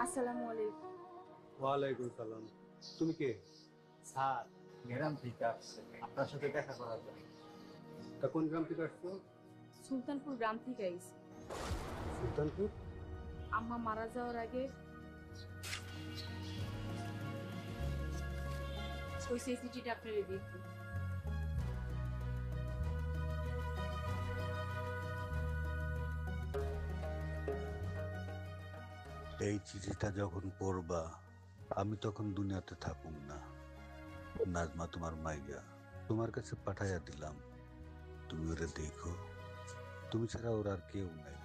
আসসালামু আলাইকুম। ওয়ালাইকুম সালাম। তুমি কে? স্যার, গ্রাম থেকে আসছে আপনার সাথে দেখা করার জন্য। তা কোন গ্রাম থেকে আসছো? সুলতানপুর গ্রাম থেকে আইছি। সুলতানপুর? আম্মা মারা যাওয়ার আগে ওই চিঠিটা আপনার দিতে। এই চিঠিটা যখন পড়বা আমি তখন দুনিয়াতে থাকুম না। নাজমা তোমার মাইয়া তোমার কাছে পাঠাইয়া দিলাম, তুমি ওরে দেখো, তুমি ছাড়া ওর আর কেউ নাই।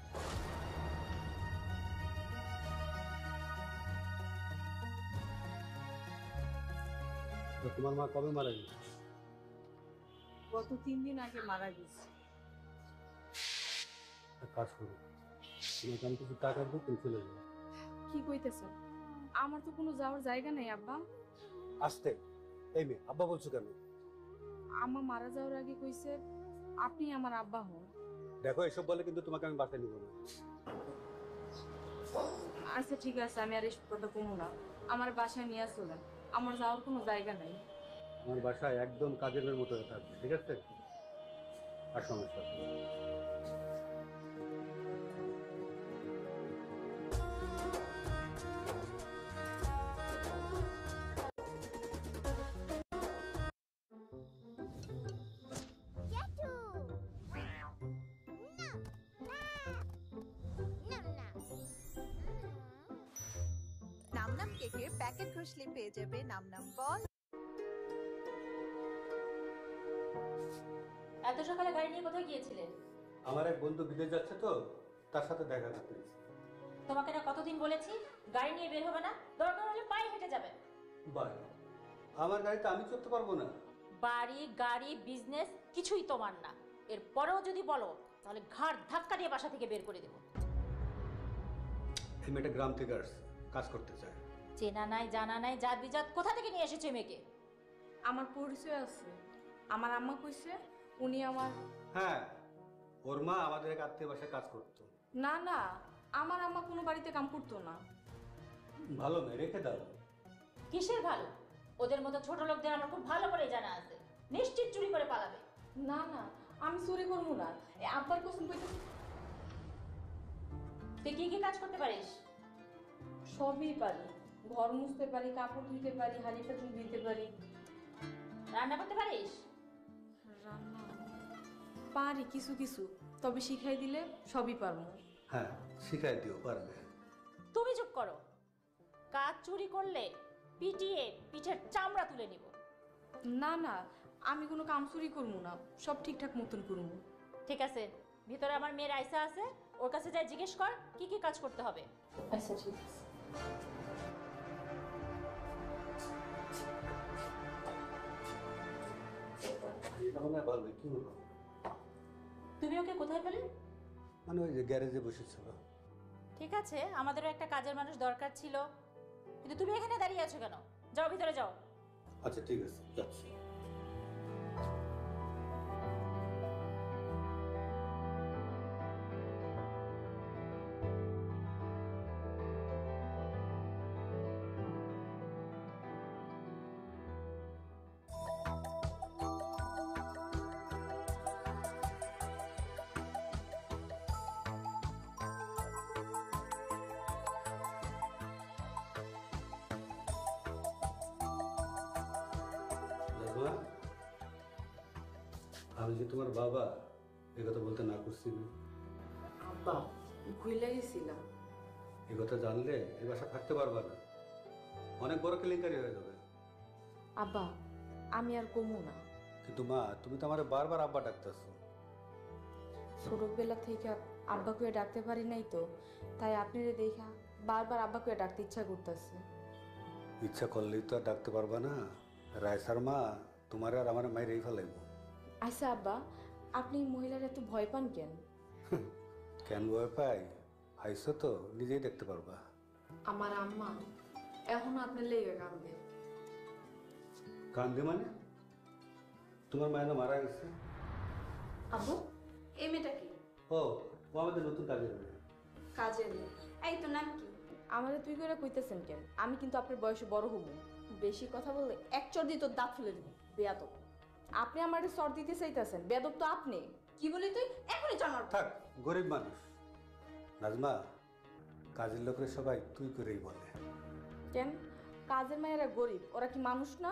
তোমার মা কবে মারা গেছে? গত 3 দিন আগে মারা গেছে। এক কাজ করো, তোমাকে আমি কিছু টাকা দেবো, তুমি চলে যাও। কি কইতেছেন? আমার তো কোনো যাওয়ার জায়গা নেই আব্বা। আসতে এই মেয়ে আব্বা বলছো কেন? আম্মা মারা যাওয়ার আগে কইছে আপনি আমার আব্বা হন। দেখো এসব বলে কিন্তু তোমাকে আমি বাসায় নিব না। আচ্ছা ঠিক আছে, আমি আর এসব কথা কমু না। আমার বাসায় নিয়ে চলেন, আমার যাওয়ার কোনো জায়গা নাই। আমার বাসায় একদম কাজের মেয়ের মতো থাকবে, ঠিক আছে? আর সমস্যা নাম নাম কেকের প্যাকেট ঘষলে পেয়ে যাবে নাম নাম বল। এত সকালে গাড়ি নিয়ে কোথায় গিয়েছিলে? আমার এক বন্ধু বিদেশ যাচ্ছে তো, তার সাথে দেখা করতে গেছি। তোমাকে না কতদিন বলেছি গাড়ি নিয়ে বের হবে না, দরকার হলে পায়ে হেঁটে যাবে। বাই, আমার গাড়িতে আমি চড়তে পারবো না। বাড়ি গাড়ি বিজনেস কিছুই তোমার না, এর পরেও যদি বলো তাহলে ঘাড় ধাক্কা দিয়ে বাসা থেকে বের করে দেবো। এই মেয়েটা গ্রাম থেকে আসছে, কাজ করতে চায়। চেনা নাই জানা নাই, জাত বিজাত কোথা থেকে নিয়ে এসেছে মেয়েকে? আমার পরিচয় আছে, আমার আম্মা কইছে উনি আমার। হ্যাঁ, ওর মা আমাদের এক আত্মীয় বাসায় কাজ করতো। না না, আমার আম্মা কোনো বাড়িতে কাম করতো না। ভালো মেয়ে, রেখে দাও। কিসের ভালো? ওদের মতো ছোট লোকদের আমার খুব ভালো করে জানা আছে, নিশ্চিত চুরি করে পালাবে। না না, আমি চুরি করবো না, আব্বার কসম কইতেছি। তুই কি কি কাজ করতে পারিস? সবই পারি, ঘর মুছতে পারি, কাপড় ধুইতে পারি, হাঁড়ি পাতিল ধুইতে পারি। রান্না করতে পারিস? রান্না পারি কিছু কিছু, তবে শিখাই দিলে সবই পারবো। হ্যাঁ, শিখাই দিও, পারবে। তুমি চুপ করো, কাজ চুরি করলে পিটিয়ে পিঠের চামড়া তুলে নিব। না না, আমি কোনো কাম চুরি করবো না, সব ঠিকঠাক মতন করবো। ঠিক আছে, ভিতরে আমার মেয়ের আয়সা আছে, ওর কাছে যাই জিজ্ঞেস কর কি কি কাজ করতে হবে। আচ্ছা ঠিক আছে। ভালো, কি হলো? তুমি ওকে কোথায় পেলে? মানে ওই যে গ্যারেজে বসেছিল। ঠিক আছে, আমাদেরও একটা কাজের মানুষ দরকার ছিল, কিন্তু তুমি এখানে দাঁড়িয়ে আছো কেন? যাও ভিতরে যাও। আচ্ছা ঠিক আছে, যাচ্ছি। আমি যে তোমার বাবা, এ কথা বলতে না করছি না। আব্বা ভুলে গেছিলাম। এ কথা জানলে এ বাসা থাকতে পারবা না, অনেক বড় কেলেঙ্কারি হয়ে যাবে। আব্বা আমি আর কমু না। কিন্তু মা, তুমি তো আমার বারবার আব্বা ডাকতেছো। ছোটবেলা থেকে আব্বাকে ডাকতে পারি নাই তো, তাই আপনারে দেখা বারবার আব্বাকে ডাকতে ইচ্ছা করতেছে। ইচ্ছা করলেই তো আর ডাকতে পারবা না। রায়সার মা তোমার আর আমার মায়ের এই ফেলাইব। আচ্ছা আব্বা, আপনি মহিলার এত ভয় পান কেন? কেন ভয় পাই? আইসো তো, নিজেই দেখতে পারবা। আমার আম্মা এখন আপনার লেগে কান্দে। কান্দে মানে? তোমার মায়ের মারা গেছে। আব্বু এই মেয়েটা কি? ও, ও আমাদের নতুন কাজের মেয়ে। কাজের মেয়ে? এই তো নাম কি? আমারে তুই করে কইতেছেন কেন? আমি কিন্তু আপনার বয়সে বড় হব। বেশি কথা বললে এক চর দিয়ে তোর দাঁত ফেলে দিব। বেয়াদব। আপনি আমারে চর দিতে চাইতেছেন, বেয়াদব তো আপনি। কি বলি তুই? এখনই জানার থাক, গরিব মানুষ। নাজমা, কাজের লোকের সবাই তুই করেই বলে। কেন? কাজের মায়েরা গরিব, ওরা কি মানুষ না?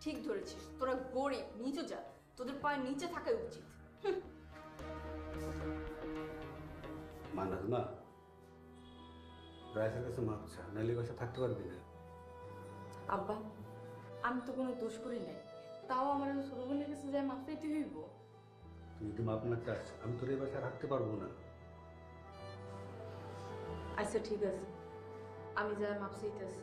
ঠিক ধরেছিস, তোরা গরিব, নিচু যা, তোদের পায়ের নিচে থাকাই উচিত। মা নাজমা, রাইসের কাছে মাপ চা, নাইলে বাসা থাকতে পারবি না। আব্বা, আমি তো কোনো দোষ করি নাই, তাও আমার ছোট বোনের কাছে যাই মাপ চাইতে হইব। তুই যদি মাপ না চাস, আমি তোর এই বাসায় রাখতে পারবো না। আচ্ছা ঠিক আছে, আমি যাই মাপ চাইতেছি।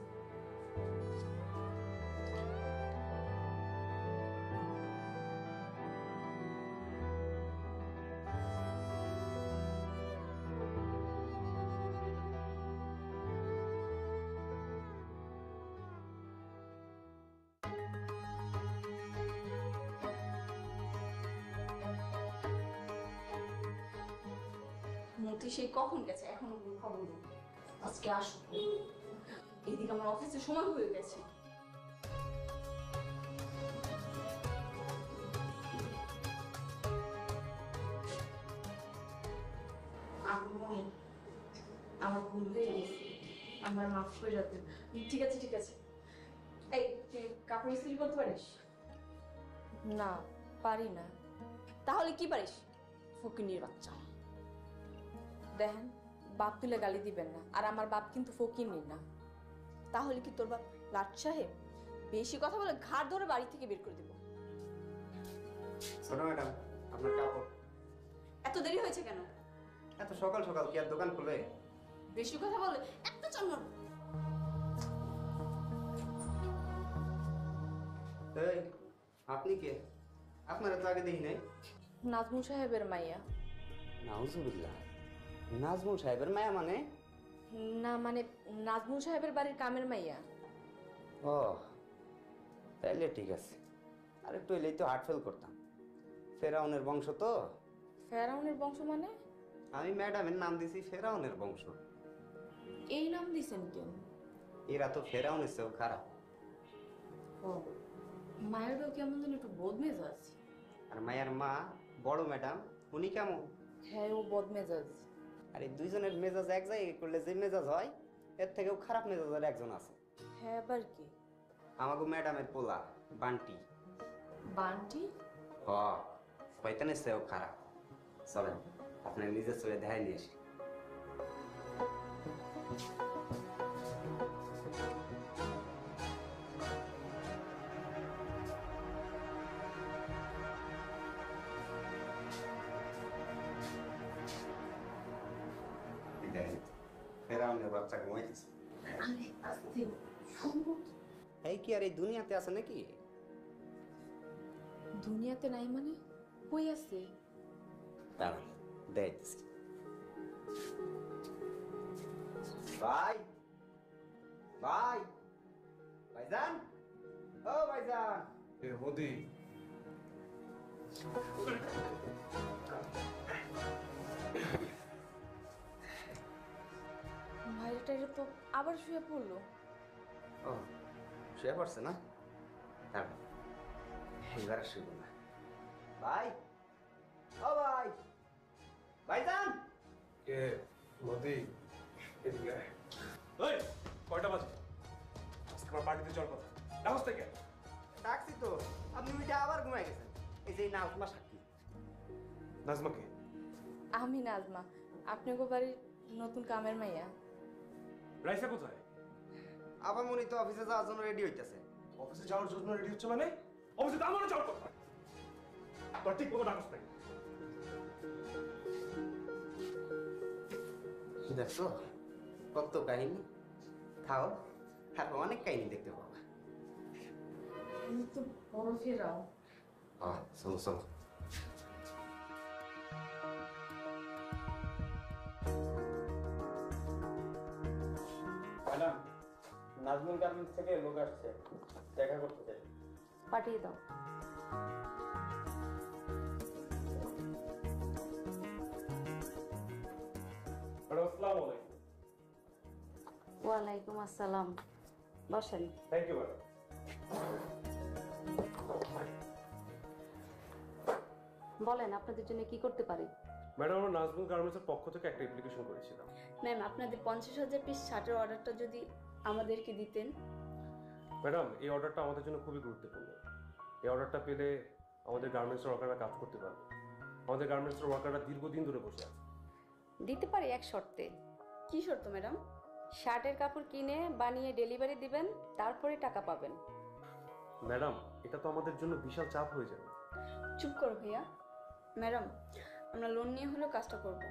মতি সেই কখন গেছে, এখনো কোনো খবর নেই। আজকে আসুক, এইদিকে আমার অফিসে সময় হয়ে গেছে। আমার ভুল হয়ে গেছে, আমার মাফ করে যাবে। ঠিক আছে ঠিক আছে। এই তুই কাপড় ইস্ত্রি করতে পারিস? না, পারি না। তাহলে কি পারিস? ফকিনীর বাচ্চা। দেখেন, বাপ তুলে গালি দিবেন না, আর আমার বাপ কিন্তু ফকিনীর না। তাহলে কি তোর বাপ লাট সাহেব? বেশি কথা বলে ঘাড় ধরে বাড়ি থেকে বের করে দেব। ছোট ম্যাডাম, আপনার কাপড়। এত দেরি হয়েছে কেন? এত সকাল সকাল কি আর দোকান খুলে? বেশি কথা বলে একটা চন্মন। এই, আপনি কে? আপনারা তো আগে দেখি নাই। নাজমুল সাহেবের মাইয়া। নাউজুবিল্লাহ, নাজমুল সাহেবের মায়া মানে? না মানে নাজমুল সাহেবের বাড়ির কামের মাইয়া। ও, তাইলে ঠিক আছে। আর একটু এলেই তো হার্ট ফেল করতাম। ফেরাউনের বংশ তো। ফেরাউনের বংশ মানে? আমি ম্যাডামের নাম দিছি ফেরাউনের বংশ। এই নাম দিছেন কেন? এরা তো ফেরাউনের চেয়েও খারাপ। ও, মায়েরও কেমন যেন একটু বদমেজাজ। আর মায়ের মা বড় ম্যাডাম, উনি কেমন? হ্যাঁ, ও বদমেজাজ। আর এই দুইজনের মেজাজ এক জায়গায় করলে যে মেজাজ হয়, এর থেকেও খারাপ মেজাজের একজন আছে। হ্যাঁ, আবার কি? আমাকে ম্যাডামের পোলা বান্টি। বান্টি? হ, শয়তানের চেয়েও খারাপ। চলেন আপনার নিজের চোখে দেখাই নিয়ে আসি। ফেরাউনের বাচ্চা ঘুমাইতেছে। আরে আস্তে, শুনবো। এই কি আর এই দুনিয়াতে আছে নাকি? দুনিয়াতে নাই মানে? কই আছে? দাঁড়ান, দেখতেছি। ভাই, ভাই, ভাইজান, ও ভাইজান। মোদি, ভাইটারে তো আবার শুয়ে পড়লো। ও, শুয়ে পড়ছে না? দাঁড়ান, এইবার আর শুইব না। ভাই, ও ভাই, ভাইজান। কে? মোদি, এদিকে আয়। এই, কয়টা বাজে? আজকে আমার পার্টিতে যাওয়ার কথা। ডাকস থেকে? ডাকছি তো, আপনি উঠে আবার ঘুমাই গেছেন। এই যে নাজমা সাক্ষী। নাজমাকে? আমি নাজমা, আপনাকে বাড়ির নতুন কামের মাইয়া। রাইসা কোথায়? আবার মনি তো অফিসে যাওয়ার জন্য রেডি হইতেছে। অফিসে যাওয়ার জন্য রেডি হচ্ছে মানে? অফিসে তো আমারও যাওয়ার কথা। তোর ঠিক মতো ডাকস থেকে? দেখছো কত কাহিনী। খাও, আর অনেক কাহিনী দেখতে পাবা। তুমি তো বড় ফেরাও। চলো চলো। ম্যাডাম, নাজমুল গার্মেন্টস থেকে লোক আসছে, দেখা করতে চাই। পাঠিয়ে দাও। আসসালামু আলাইকুম। ওয়ালাইকুম আসসালাম, বসেন। Thank you madam. বলেন আপনাদের জন্য কি করতে পারি? ম্যাডাম, আমরা নাজমুল গার্মেন্টসের পক্ষ থেকে একটা অ্যাপ্লিকেশন করেছিলাম। ম্যাম, আপনাদের 50,000 পিস শার্টের অর্ডারটা যদি আমাদেরকে দিতেন। ম্যাডাম, এই অর্ডারটা আমাদের জন্য খুবই গুরুত্বপূর্ণ। এই অর্ডারটা পেলে আমাদের গার্মেন্টসের ওয়ার্কাররা কাজ করতে পারবে। আমাদের গার্মেন্টসের ওয়ার্কাররা দীর্ঘদিন ধরে বসে আছে। দিতে পারি এক শর্তে। কি শর্ত ম্যাডাম? শার্টের কাপড় কিনে বানিয়ে ডেলিভারি দিবেন, তারপরে টাকা পাবেন। ম্যাডাম, এটা তো আমাদের জন্য বিশাল চাপ হয়ে যাবে। চুপ করো ভাইয়া। ম্যাডাম, আমরা লোন নিয়ে হলেও কাজটা করব।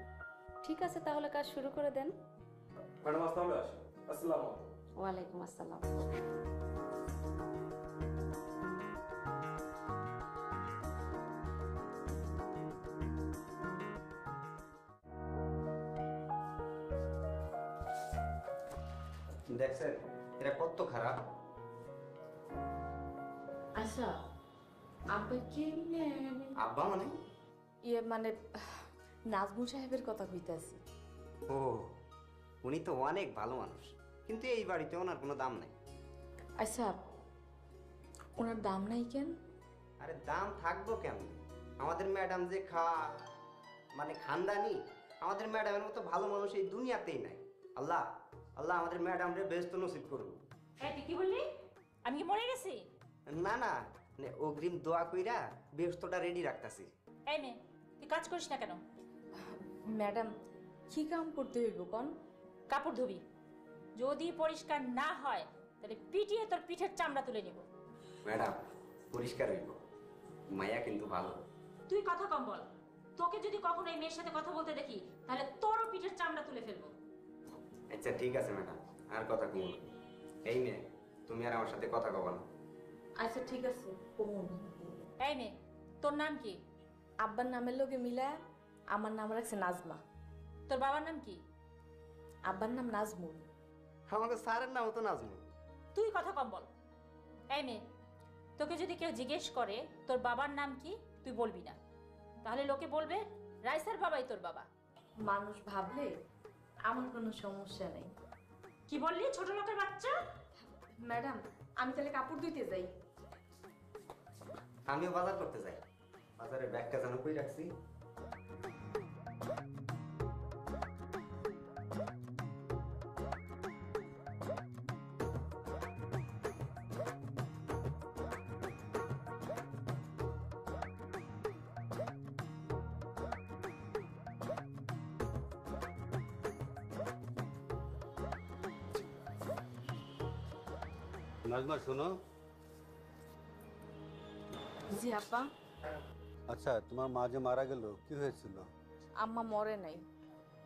ঠিক আছে, তাহলে কাজ শুরু করে দেন। ম্যাডাম, আজ তাহলে আসি। আসসালামু আলাইকুম। ওয়ালাইকুম আসসালাম। দেখছেন এরা কত খারাপ। আচ্ছা, আব্বা কেমনে? আব্বা মানে? ইয়ে মানে নাজমুল সাহেবের কথা কইতাছি। ও, উনি তো অনেক ভালো মানুষ, কিন্তু এই বাড়িতে ওনার কোনো দাম নাই। আচ্ছা, ওনার দাম নাই কেন? আরে দাম থাকবো কেমন? আমাদের ম্যাডাম যে মানে খানদানি, আমাদের ম্যাডামের মতো ভালো মানুষ এই দুনিয়াতেই নাই। আল্লাহ আল্লাহ আমাদের ম্যাডাম রে বেস্ত নসিব করবো। এই তুই কি বললি? আমি কি মরে গেছি? না না, মানে অগ্রিম দোয়া কইরা বেস্তটা রেডি রাখতাছি। এই মেয়ে, তুই কাজ করিস না কেন? ম্যাডাম, কি কাম করতে হইব কোন? কাপড় ধুবি। যদি পরিষ্কার না হয় তাহলে পিটিয়ে তোর পিঠের চামড়া তুলে নিব। ম্যাডাম, পরিষ্কার হইব, মায়া কিন্তু ভালো। তুই কথা কম বল। তোকে যদি কখনো এই মেয়ের সাথে কথা বলতে দেখি তাহলে তোরও পিঠের চামড়া তুলে ফেলবো। আচ্ছা ঠিক আছে ম্যাডাম, আর কথা কম। এই মেয়ে, তুমি আর আমার সাথে কথা কবা না। আচ্ছা ঠিক আছে, কমুন। এই মেয়ে, তোর নাম কি? আব্বার নামের লোকে মিলা আমার নাম রাখছে নাজমা। তোর বাবার নাম কি? আব্বার নাম নাজমুল। আমাকে স্যারের নাম তো নাজমুল। তুই কথা কম বল। এই মেয়ে, তোকে যদি কেউ জিজ্ঞেস করে তোর বাবার নাম কি, তুই বলবি না। তাহলে লোকে বলবে রাইসার বাবাই তোর বাবা। মানুষ ভাবলে আমার কোনো সমস্যা নেই। কি বললি, ছোট লোকের বাচ্চা? ম্যাডাম, আমি তাহলে কাপড় ধুইতে যাই। আমিও বাজার করতে যাই। বাজারে ব্যাগটা যেন কই রাখছি। নাজমা শোনো। জি আপা। আচ্ছা, তোমার মা যে মারা গেল, কি হয়েছিল? আম্মা মরে নাই।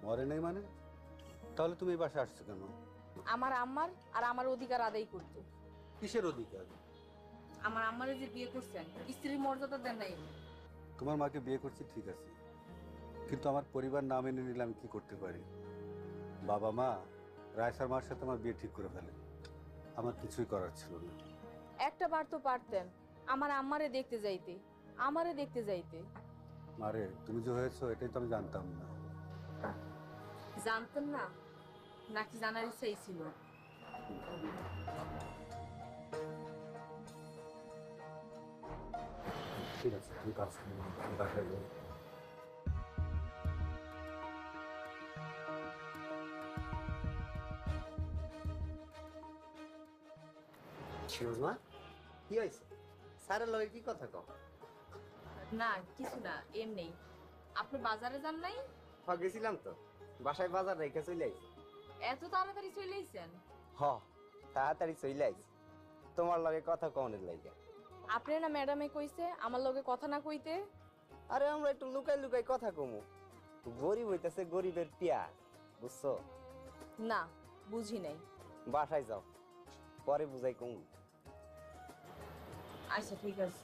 মরে নেই মানে? তাহলে তুমি এই বাসায় আসছো কেন? আমার আম্মার আর আমার অধিকার আদায় করতো। কিসের অধিকার? আমার আম্মারে যে বিয়ে করছেন, স্ত্রীর মর্যাদা দেন নাই। তোমার মাকে বিয়ে করছি ঠিক আছে, কিন্তু আমার পরিবার না মেনে নিলে আমি কি করতে পারি? বাবা মা রায়সার মার সাথে আমার বিয়ে ঠিক করে ফেলে, আমার কিছুই করার ছিল না। একটা বার তো পারতেন আমার আম্মারে দেখতে যাইতে, আমারে দেখতে যাইতে। মারে, তুমি যে হয়েছো এটাই তো আমি জানতাম না। জানতেন না নাকি জানার ইচ্ছাই ছিল? ঠিক আছে, তুমি কাজ করো, আমি বাসায় যাই। নাজমা, কি হয়েছে? স্যারের লগে কি কথা কও? না কিছু না, এমনি। আপনি বাজারে যান নাই? গেছিলাম তো, বাসায় বাজার রেখে চলে আইছি। এত তাড়াতাড়ি চলে আইছেন? তাড়াতাড়ি চলে আইছি তোমার লগে কথা কওনের লাগে। আপনি না ম্যাডামে কইছে আমার লগে কথা না কইতে? আরে আমরা একটু লুকাই লুকাই কথা কমু। গরিব হইতাছে গরিবের পেঁয়াজ, বুঝছো? না, বুঝি নাই। বাসায় যাও, পরে বুঝাই কমু। আচ্ছা ঠিক আছে।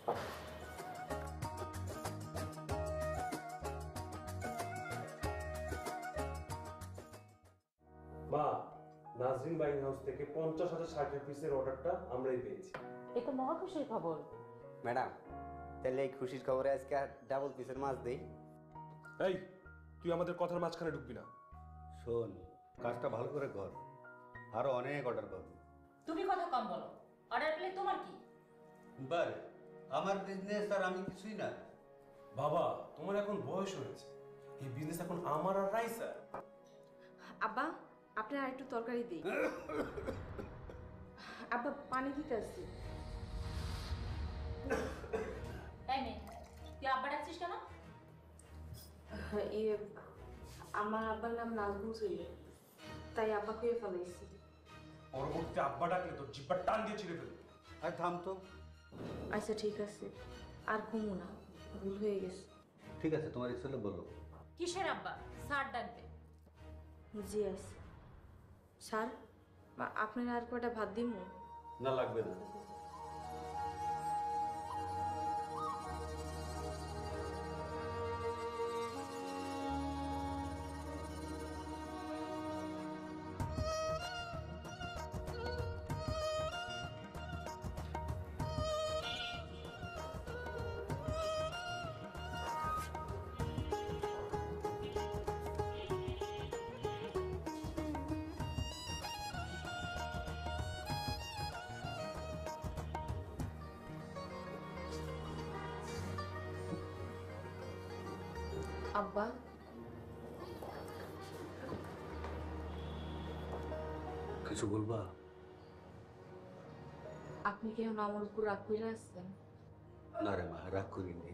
মা, নাজরিন বাইং হাউস থেকে 50,000 শার্টের পিসের অর্ডারটা আমরাই পেয়েছি। এ তো মহা খুশির খবর। ম্যাডাম, তাহলে এই খুশির খবরে আজকে ডাবল পিসের মাছ দেই। এই, তুই আমাদের কথার মাঝখানে ঢুকবি না। শোন, কাজটা ভালো করে কর, আরো অনেক অর্ডার পাবো। তুমি কথা কম বলো, অর্ডার পেলে তোমার কি? বারে আমার বিজনেস আর আমি কিছুই না। বাবা তোমার এখন বয়স হয়েছে, এই বিজনেস এখন আমার আর রাইসা। আব্বা আপনার আর একটু তরকারি দিই। আব্বা পানি দিতে আসছি। তাই মেয়ে, তুই আব্বা ডাকছিস কেন? আমার আব্বার নাম নাজমুল ছিল, তাই আব্বা খেয়ে ফেলাইছি। পরবর্তীতে আব্বা ডাকলে তোর জিব্বার টান দিয়ে ছিঁড়ে ফেলবে। আর থাম তো। আচ্ছা ঠিক আছে, আর ঘুমো না, ভুল হয়ে গেছে। ঠিক আছে, তোমার ইচ্ছে হলে বলো। কিসের আব্বা? স্যার ডাকবে। জি আছে স্যার, আপনার আর কয়টা ভাত দিব? না লাগবে না। আব্বা কিছু বলবা? আপনি কি এখন আমার উপর রাগ করে আসছেন? না রে মা, রাগ করিনি।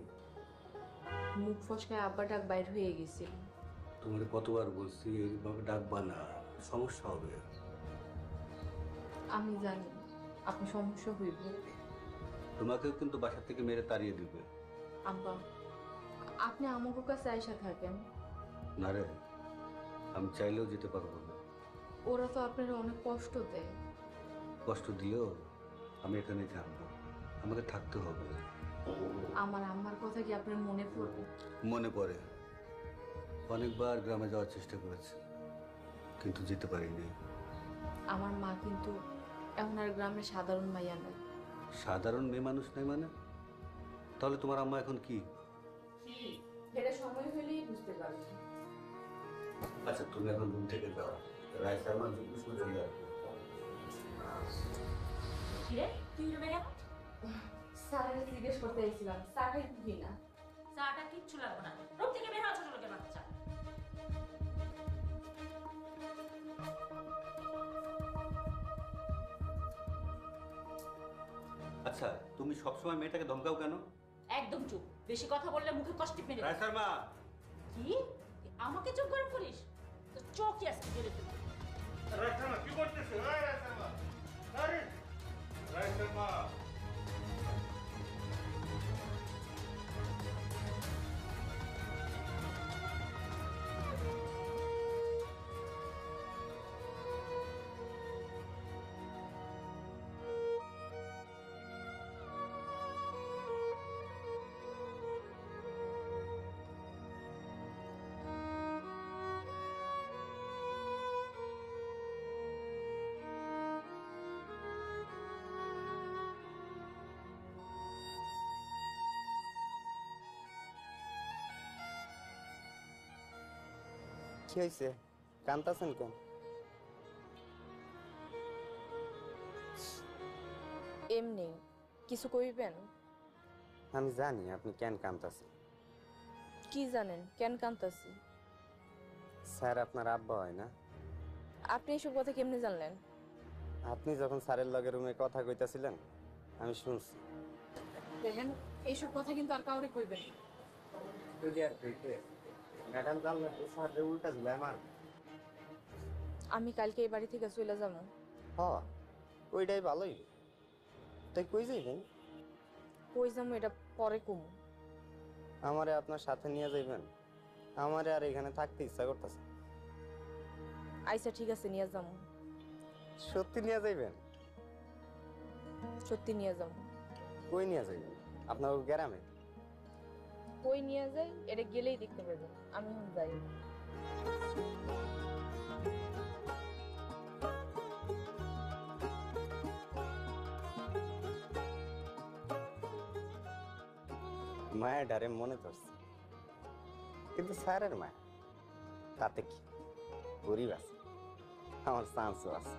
মুখ ফসকায় আব্বা ডাক বাইর হয়ে গেছিল। তোমার কতবার বলছি এইভাবে ডাকবা না, সমস্যা হবে। আমি জানি আপনি সমস্যা হইব। তোমাকেও কিন্তু বাসা থেকে মেরে তাড়িয়ে দিবে। আব্বা আপনি আমাকে কাছে আইসা থাকেন। না রে, আমি চাইলেও যেতে পারবো না। ওরা তো আপনার অনেক কষ্ট দেয়। কষ্ট দিলেও আমি এখানে থাকবো, আমাকে থাকতে হবে। আমার আম্মার কথা কি আপনার মনে পড়বে? মনে পড়ে, অনেকবার গ্রামে যাওয়ার চেষ্টা করেছি, কিন্তু যেতে পারিনি। আমার মা কিন্তু এখন আর গ্রামের সাধারণ মাইয়া নাই। সাধারণ মেয়ে মানুষ নাই মানে? তাহলে তোমার আম্মা এখন কি? এটা সময় হলেই বুঝতে পারবেন। আচ্ছা তুমি এখন রুম থেকে যাও, রাইসার মা যুদ্ধ শুরু হয়ে যাবে। কিরে তুই রুমে কেন? স্যারের জিজ্ঞেস করতে চাইছিলাম চা খাইতে না। চাটা কিচ্ছু লাগবে না, রুম থেকে বের হওয়া ছোট লোকের বাচ্চা। আচ্ছা তুমি সবসময় মেয়েটাকে ধমকাও কেন? একদম চুপ, বেশি কথা বললে মুখে কষ্ট মেরে। রাইসার মা! কি তুই আমাকে চুপ গরম করিস? তো চোখই আজকে গেলে তুই। রাইসার মা কি করতেছে? রাইসার মা, আরে রাইসার মা, কি হয়েছে? কান্তাছেন কেন? এমনি কিছু কইবেন? আমি জানি আপনি কেন কান্তাছেন। কি জানেন কেন কান্তাছি? স্যার আপনার আব্বা হয় না? আপনি এসব কথা কেমনে জানলেন? আপনি যখন স্যারের লগে রুমে কথা কইতাছিলেন আমি শুনছি। দেখেন এইসব কথা কিন্তু আর কাউরে কইবেন না। ম্যাডাম জানলে তো স্যারের উল্টা ঝুলাই মার। আমি কালকে এই বাড়ি থেকে চলে যাব। হ ওইটাই ভালোই। তাই কই যাইবেন? কই যাবো এটা পরে কমু। আমারে আপনার সাথে নিয়ে যাইবেন? আমারে আর এখানে থাকতে ইচ্ছা করতেছে। আচ্ছা ঠিক আছে নিয়ে যাবো। সত্যি নিয়ে যাইবেন? সত্যি নিয়ে যাবো। কই নিয়ে যাইবেন? আপনার গ্রামে? কই নিয়ে যাই এটা গেলেই দেখতে পাবেন। আমি এখন যাই। মায়ের ডারে মনে পড়ছে, কিন্তু স্যারের মায়া তাতে কি, গরিব আছে, আমার চান্সও আছে।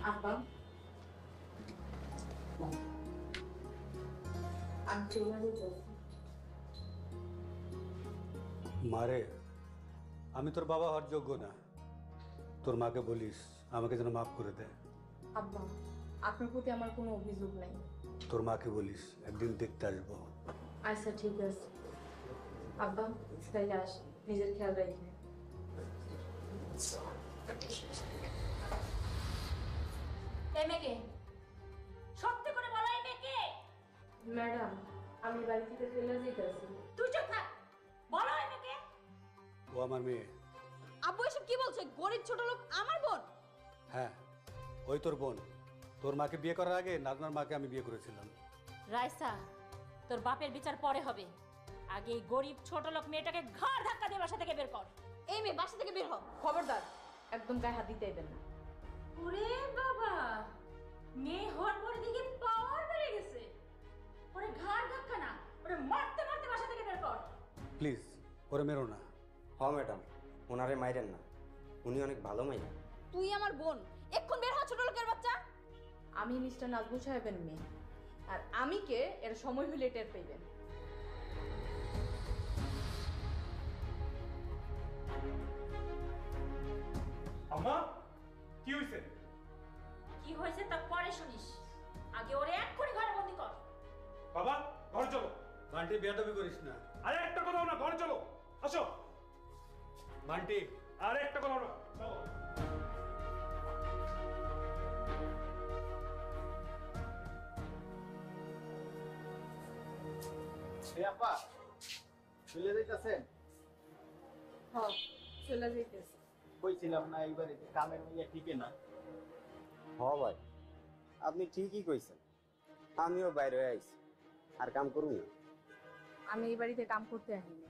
আব্বা আমি চলে যেতে মারে, আমি তোর বাবা হওয়ার যোগ্য না। তোর মাকে বলিস আমাকে যেন মাফ করে দেয়। আব্বা আপনার প্রতি আমার কোনো অভিযোগ নাই। তোর মাকে বলিস একদিন দেখতে আসবো। আচ্ছা ঠিক আছে আব্বা, তাইলে আস, নিজের খেয়াল রাখবেন। এই মেয়েকে সত্যি করে বলো, এই মেয়েকে। ম্যাডাম আমি বাড়ি থেকে চলে যেতেছি। তুই চুপ থাক, বলো এই মেয়েকে। ও আমার মেয়ে। আব্বু এসব কি বলছে? গরিব ছোট লোক আমার বোন? হ্যাঁ, ওই তোর বোন। তোর মাকে বিয়ে করার আগে নাজমার মাকে আমি বিয়ে করেছিলাম। রাইসা, তোর বাপের বিচার পরে হবে, আগে এই গরিব ছোট লোক মেয়েটাকে ঘাড় ধাক্কা দিয়ে বাসা থেকে বের কর। এই মেয়ে বাসা থেকে বের হ। খবরদার, একদম গায়ে হাত দিতে দেবেন না। ওরে বাবা, মেয়ে হওয়ার পরে দেখি পাওয়ার বেড়ে গেছে। ওরে ঘাড় ধাক্কা না, ওরে মারতে মারতে বাসা থেকে বের কর। প্লিজ ওরে মেরো না। হ ম্যাডাম, ওনারে মাইরেন না, উনি অনেক ভালো মাইয়া। তুই আমার বোন, এক্ষুন বের হ ছোট লোকের বাচ্চা। আমি মিস্টার নাজমুল সাহেবের মেয়ে, আর আমি কে এর সময় হইলে টের পাইবেন। আম্মা, কি হয়েছে? কি হয়েছে তা পরে শুনিস, আগে ওরে এক্ষুনি ঘরে বন্দি কর। বাবা, ঘর চলো। বান্টি বেয়াদবি করিস না। আরে একটা কথা না, ঘরে চলো, আসো। বান্টি, আরে একটা কথা না, চলো। আপা চলে যাইতেছেন? হ্যাঁ চলে যাইতেছি। কইছিলাম না এইবারে কামের মেয়ে ঠিকই না। হ ভাই, আপনি ঠিকই কইছেন, আমিও বাইরে হয়ে আইছি, আর কাম করুন না। আমি এই বাড়িতে কাম করতে আসিনি,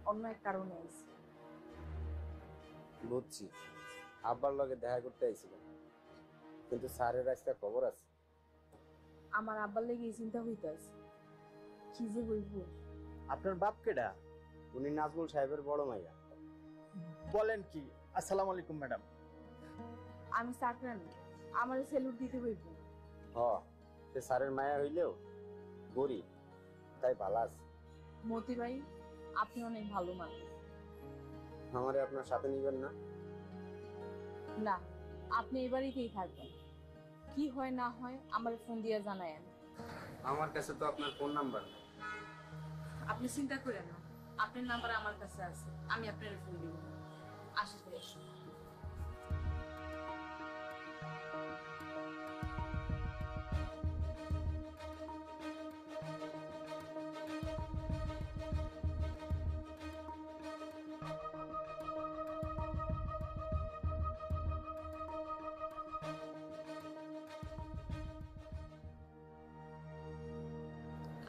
অন্য এক কারণে আইছি। বুঝছি, আব্বার লগে দেখা করতে আইছিলাম, কিন্তু স্যারের আজকে খবর আছে। আমার আব্বার লেগে চিন্তা হইতাছে, কি যে হইব। আপনার বাপ কেডা? উনি নাজমুল সাহেবের বড় মাইয়া। বলেন কি? আসসালামু আলাইকুম ম্যাডাম। আমি চাকরানি, আমার সেলুট দিতে হইব। হ, সে স্যারের মায়া হইলেও গরিব, তাই ভালো আছে। মতি ভাই আপনি অনেক ভালো মানুষ। আমারে আপনার সাথে নিবেন না? না, আপনি এই বাড়িতেই থাকবেন, কি হয় না হয় আমার ফোন দিয়ে জানায়েন। আমার কাছে তো আপনার ফোন নাম্বার নেই। আপনি চিন্তা করেন না, আপনার নাম্বার আমার কাছে আছে, আমি আপনার ফোন দিব। আসি ভাই।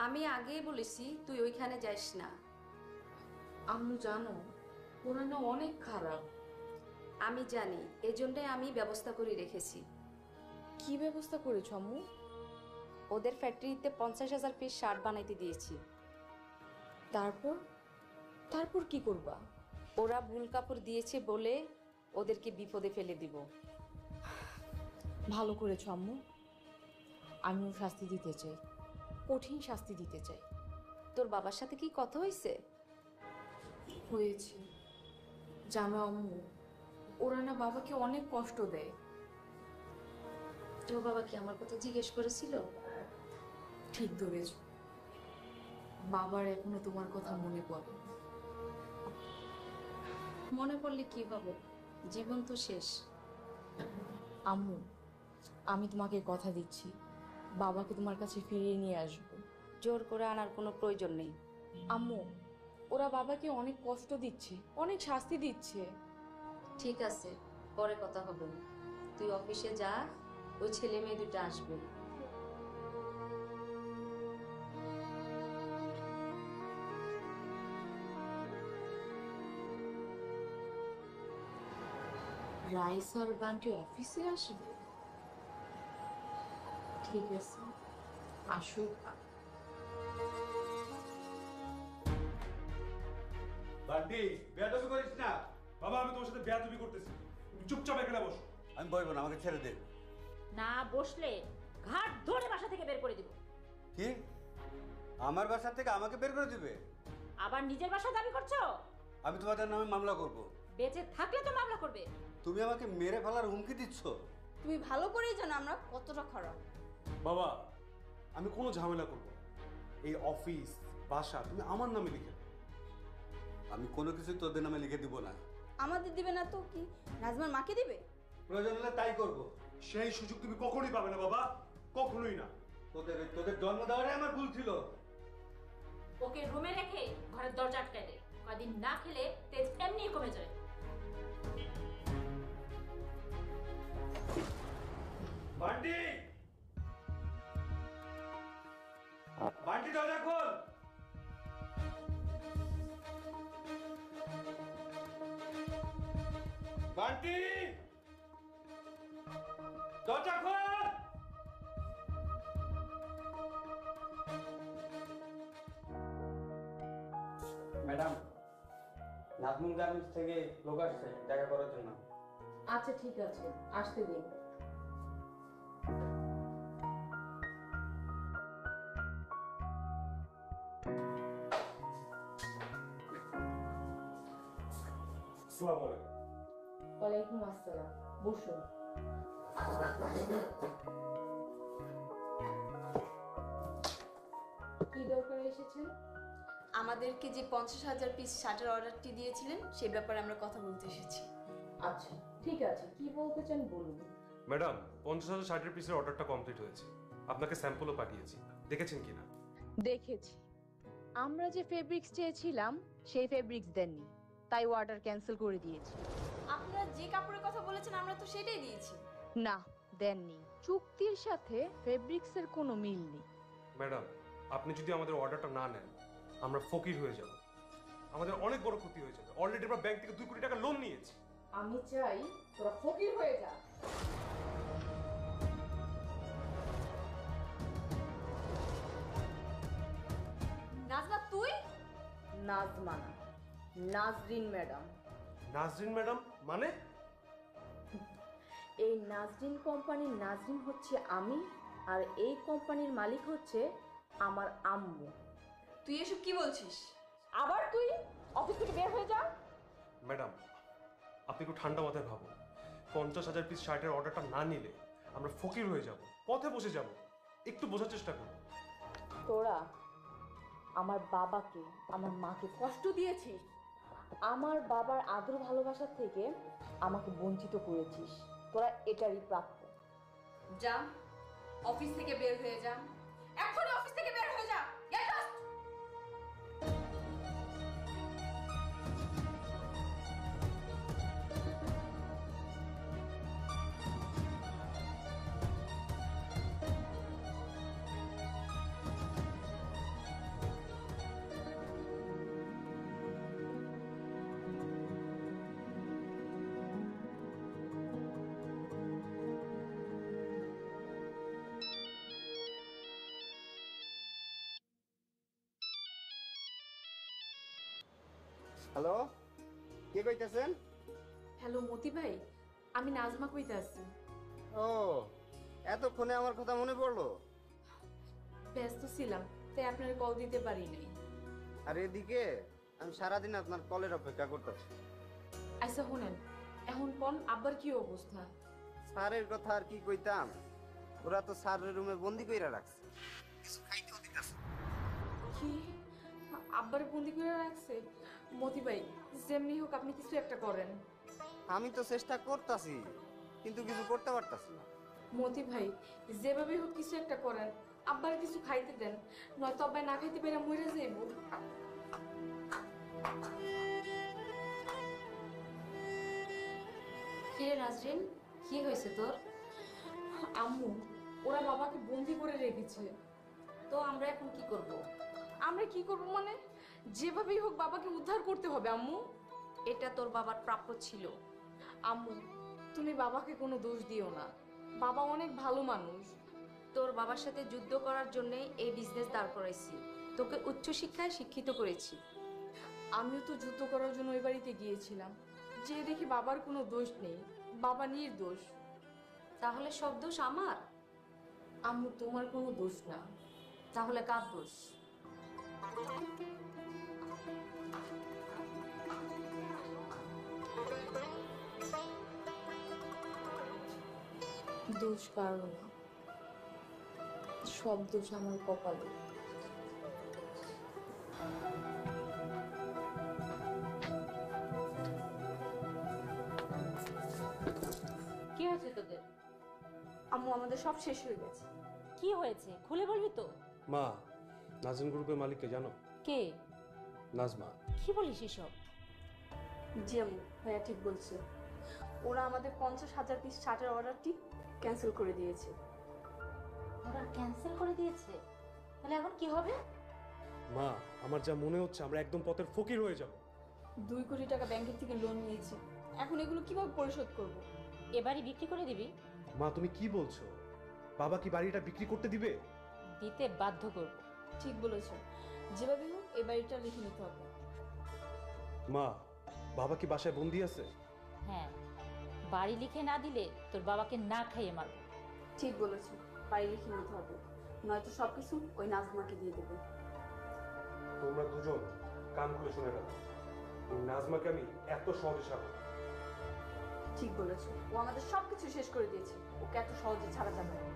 আমি আগেই বলেছি তুই ওইখানে যাস না। আম্মু জানো ওরা না অনেক খারাপ। আমি জানি, এজন্যই আমি ব্যবস্থা করে রেখেছি। কি ব্যবস্থা করেছো আম্মু? ওদের ফ্যাক্টরিতে 50,000 পিস শার্ট বানাইতে দিয়েছি। তারপর তারপর কি করবা? ওরা ভুল কাপড় দিয়েছে বলে ওদেরকে বিপদে ফেলে দিব। ভালো করেছো আম্মু, আমিও শাস্তি দিতে চাই, কঠিন শাস্তি দিতে চাই। তোর বাবার সাথে কি কথা হয়েছে? হয়েছে, জানো আম্মু, ওরা না বাবাকে অনেক কষ্ট দেয়। তোর বাবা কি আমার কথা জিজ্ঞেস করেছিল? ঠিক ধরেছ, বাবার এখনো তোমার কথা মনে পড়ে। মনে পড়লে কি হবে, জীবন তো শেষ। আম্মু আমি তোমাকে কথা দিচ্ছি, বাবাকে তোমার কাছে ফিরিয়ে নিয়ে আসবো। জোর করে আনার কোনো প্রয়োজন নেই। আম্মু ওরা বাবাকে অনেক কষ্ট দিচ্ছে, অনেক শাস্তি দিচ্ছে। ঠিক আছে, পরে কথা হবে। তুই অফিসে যা, ওই ছেলে মেয়ে দুটো আসবে। রাইস আর বান্টি অফিসে আসবে? ঠিক আছে, আসুক। বান্টি বেয়াদবি করিস না। বাবা, আমি তোমার সাথে বেয়াদবি করতেছি, চুপচাপ এখানে বসো। আমি বলবো না, আমাকে ছেড়ে দে। না বসলে ঘাট ধরে বাসা থেকে বের করে দিব। কি আমার বাসা থেকে আমাকে বের করে দিবে? আবার নিজের বাসা দাবি করছো? আমি তোমাদের নামে মামলা করব। বেঁচে থাকলে তো মামলা করবে। তুমি আমাকে মেরে ফেলার হুমকি দিচ্ছ। তুমি ভালো করেই জানো আমরা কতটা খারাপ। বাবা, আমি কোনো ঝামেলা করব না। এই অফিস বাসা তুমি আমার নামে লিখে দাও। আমি কোনো কিছু তোদের নামে লিখে দিব না। আমাদের দিবে না তো কি নাজমার মাকে দিবে? প্রয়োজন হলে তাই করব। সেই সুযোগ তুমি কখনোই পাবে না বাবা, কখনোই না। তোদের জন্ম দেওয়াটাই আমার ভুল ছিল। ওকে রুমে রেখে ঘরের দরজা আটকায় দে। কদিন না খেলে তেজ এমনি কমে যায়। বান্টি, বান্টি দরজা খোল। বান্টি, দরজা খোল। ম্যাডাম, নাজমুল গার্মেন্টস থেকে লোক আসছে দেখা করার জন্য। আচ্ছা ঠিক আছে, আসতে দিন। আসসালামু আলাইকুম। ওয়ালাইকুম আসসালাম, বসুন। কি দরকারে এসেছেন? আমাদেরকে যে 50,000 পিস শার্টের অর্ডারটি দিয়েছিলেন সেই ব্যাপারে আমরা কথা বলতে এসেছি। আচ্ছা ঠিক আছে, কি বলতে চান বলুন। ম্যাডাম, 50,000 শার্টের পিসের অর্ডারটা কমপ্লিট হয়েছে। আপনাকে স্যাম্পলও পাঠিয়েছি, দেখেছেন কিনা? দেখেছি। আমরা যে ফেব্রিক্স চেয়েছিলাম সেই ফেব্রিক্স দেননি, তাই অর্ডার ক্যান্সেল করে দিয়েছি। আপনারা যে কাপড়ের কথা বলেছেন আমরা তো সেটাই দিয়েছি। না, দেননি। চুক্তির সাথে ফেব্রিক্সের কোনো মিল নেই। ম্যাডাম, আপনি যদি আমাদের অর্ডারটা না নেন আমরা ফকির হয়ে যাব। আমাদের অনেক বড় ক্ষতি হয়ে যাবে। অলরেডি আমরা ব্যাংক থেকে 2 কোটি টাকা লোন নিয়েছি। আমি চাই তোরা ফকির হয়ে যা। নাজমা তুই? নাজমা না, নাজরিন ম্যাডাম। নাজরিন ম্যাডাম মানে? এই নাজরিন কোম্পানির নাজরিন হচ্ছে আমি, আর এই কোম্পানির মালিক হচ্ছে আমার আম্মু। তুই এসব কি বলছিস? আবার তুই অফিস থেকে বের হয়ে যা। ম্যাডাম, আপনি একটু ঠান্ডা মাথায় ভাবুন। 50,000 পিস শার্টের অর্ডারটা না নিলে আমরা ফকির হয়ে যাব, পথে বসে যাব। একটু বোঝার চেষ্টা করুন। তোরা আমার বাবাকে, আমার মাকে কষ্ট দিয়েছিস। আমার বাবার আদর ভালোবাসা থেকে আমাকে বঞ্চিত করেছিস। তোরা এটারই প্রাপ্য। যা, অফিস থেকে বের হয়ে যা। এখনই অফিস থেকে বের হয়ে যা। Get out. হ্যালো, কে কইতেছেন? হ্যালো মতি ভাই, আমি নাজমা কইতে আসছি। ও, এতক্ষণে আমার কথা মনে পড়লো? ব্যস্ত ছিলাম তাই আপনার কল দিতে পারি নাই। আর এদিকে আমি সারাদিন আপনার কলের অপেক্ষা করতেছি। আচ্ছা শুনেন, এখন কোন আব্বার কি অবস্থা? স্যারের কথা আর কি কইতাম, ওরা তো স্যারের রুমে বন্দি কইরা রাখছে, কিছু খাইতেও দিতেছে। কি আব্বার বন্দি করে রাখছে? মতি ভাই যেমনি হোক আপনি কিছু একটা করেন। আমি তো চেষ্টা করতেছি কিন্তু কিছু করতে পারতাছি না। মতি ভাই যেভাবে হোক কিছু একটা করেন, আব্বার কিছু খাইতে দেন, নয়তো আব্বাই না খাইতে পেরে মরে যাইব। কিরে নাজরিন, কি হয়েছে তোর? আম্মু, ওরা বাবাকে বন্দি করে রেখেছে। তো আমরা এখন কি করব? আমরা কি করব মানে? যেভাবেই হোক বাবাকে উদ্ধার করতে হবে আম্মু। এটা তোর বাবার প্রাপ্য ছিল। আম্মু, তুমি বাবাকে কোনো দোষ দিও না। বাবা অনেক ভালো মানুষ। তোর বাবার সাথে যুদ্ধ করার জন্য এই বিজনেস দাঁড় করাইছি, তোকে উচ্চশিক্ষায় শিক্ষিত করেছি। আমিও তো যুদ্ধ করার জন্য ওই বাড়িতে গিয়েছিলাম, যে দেখি বাবার কোনো দোষ নেই, বাবা নির্দোষ। তাহলে সব দোষ আমার? আম্মু তোমার কোনো দোষ না। তাহলে কার দোষ? দোষ কারো না, সব দোষ আমার কপালে। কি হয়েছে তোদের? আম্মু আমাদের সব শেষ হয়ে গেছে। কি হয়েছে খুলে বলবি তো? মা, নাজিম গ্রুপের মালিককে জানো? কে? নাজমা। কি বলিস এসব? জি আম্মু, ভাইয়া ঠিক বলছে। ওরা আমাদের 50,000 পিস শার্টের অর্ডারটি ক্যান্সেল করে দিয়েছে। অর্ডার ক্যান্সেল করে দিয়েছে? তাহলে এখন কি হবে? মা, আমার যা মনে হচ্ছে আমরা একদম পথের ফকির হয়ে যাব। 2 কোটি টাকা ব্যাংকের থেকে লোন নিয়েছি, এখন এগুলো কিভাবে পরিশোধ করব? এবারই বিক্রি করে দিবি? মা, তুমি কি বলছো? বাবা কি বাড়িটা বিক্রি করতে দিবে? দিতে বাধ্য করব। ঠিক বলেছো, যেভাবে হোক এই বাড়িটা লিখে নিতে হবে। মা, বাবা কি বাসায় বন্দি আছে? হ্যাঁ, বাড়ি লিখে না দিলে তোর বাবাকে না খাইয়ে মারব। ঠিক বলেছো, বাড়ি লিখে নিতে হবে, নয়তো সবকিছু ওই নাজমাকে দিয়ে দেবে। তোমরা দুজন কান খুলে শুনে রাখো, ওই নাজমাকে আমি এত সহজে ছাড়বো না। ঠিক বলেছো, ও আমাদের সবকিছু শেষ করে দিয়েছে, ওকে এত সহজে ছাড়া যাবে না।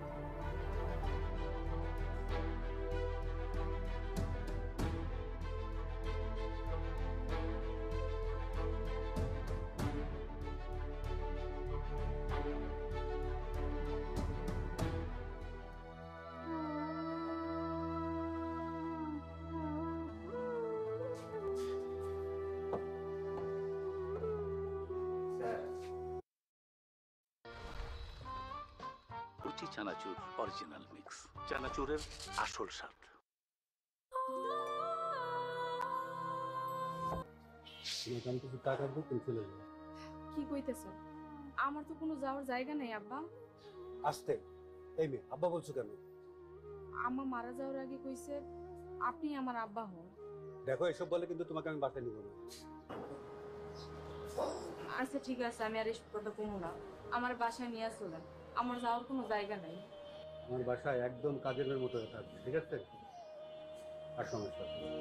রুচি চানাচুর অরিজিনাল মিক্স, চানাচুরের আসল স্বাদ। কিছু টাকা দিয়ে তুমি চলে যাও। কি কইতেছো? আমার তো কোনো যাওয়ার জায়গা নেই আব্বা। আসতে এই মেয়ে আব্বা বলছো কেন? আম্মা মারা যাওয়ার আগে কইছে আপনি আমার আব্বা হন। দেখো এসব বলে কিন্তু তোমাকে আমি বাসায় নিব না। আচ্ছা ঠিক আছে, আমি আর এসব কথা কমু না, আমার বাসায় নিয়ে আসলেন, আমার যাওয়ার কোনো জায়গা নাই। আমার বাসায় একদম কাজের মেয়ের মতো থাকবে, ঠিক আছে? আর সমস্যা নেই।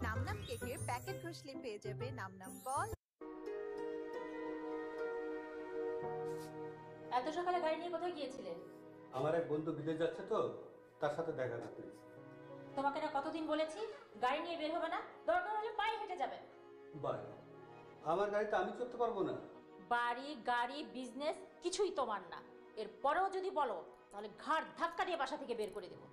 নাম নাম কেকের প্যাকেট ঘষলে পেয়ে যাবে নাম নাম বল। এত সকালে গাড়ি নিয়ে কোথায় গিয়েছিলে? আমার এক বন্ধু বিদেশ যাচ্ছে তো, তার সাথে দেখা করতে গেছি। তোমাকে না কতদিন বলেছি গাড়ি নিয়ে বের হবে না, দরকার হলে পায়ে হেঁটে যাবে। বাই, আমার গাড়িতে আমি চড়তে পারবো না। বাড়ি গাড়ি বিজনেস কিছুই তোমার না, এর পরেও যদি বলো তাহলে ঘাড় ধাক্কা দিয়ে বাসা থেকে বের করে দেবো।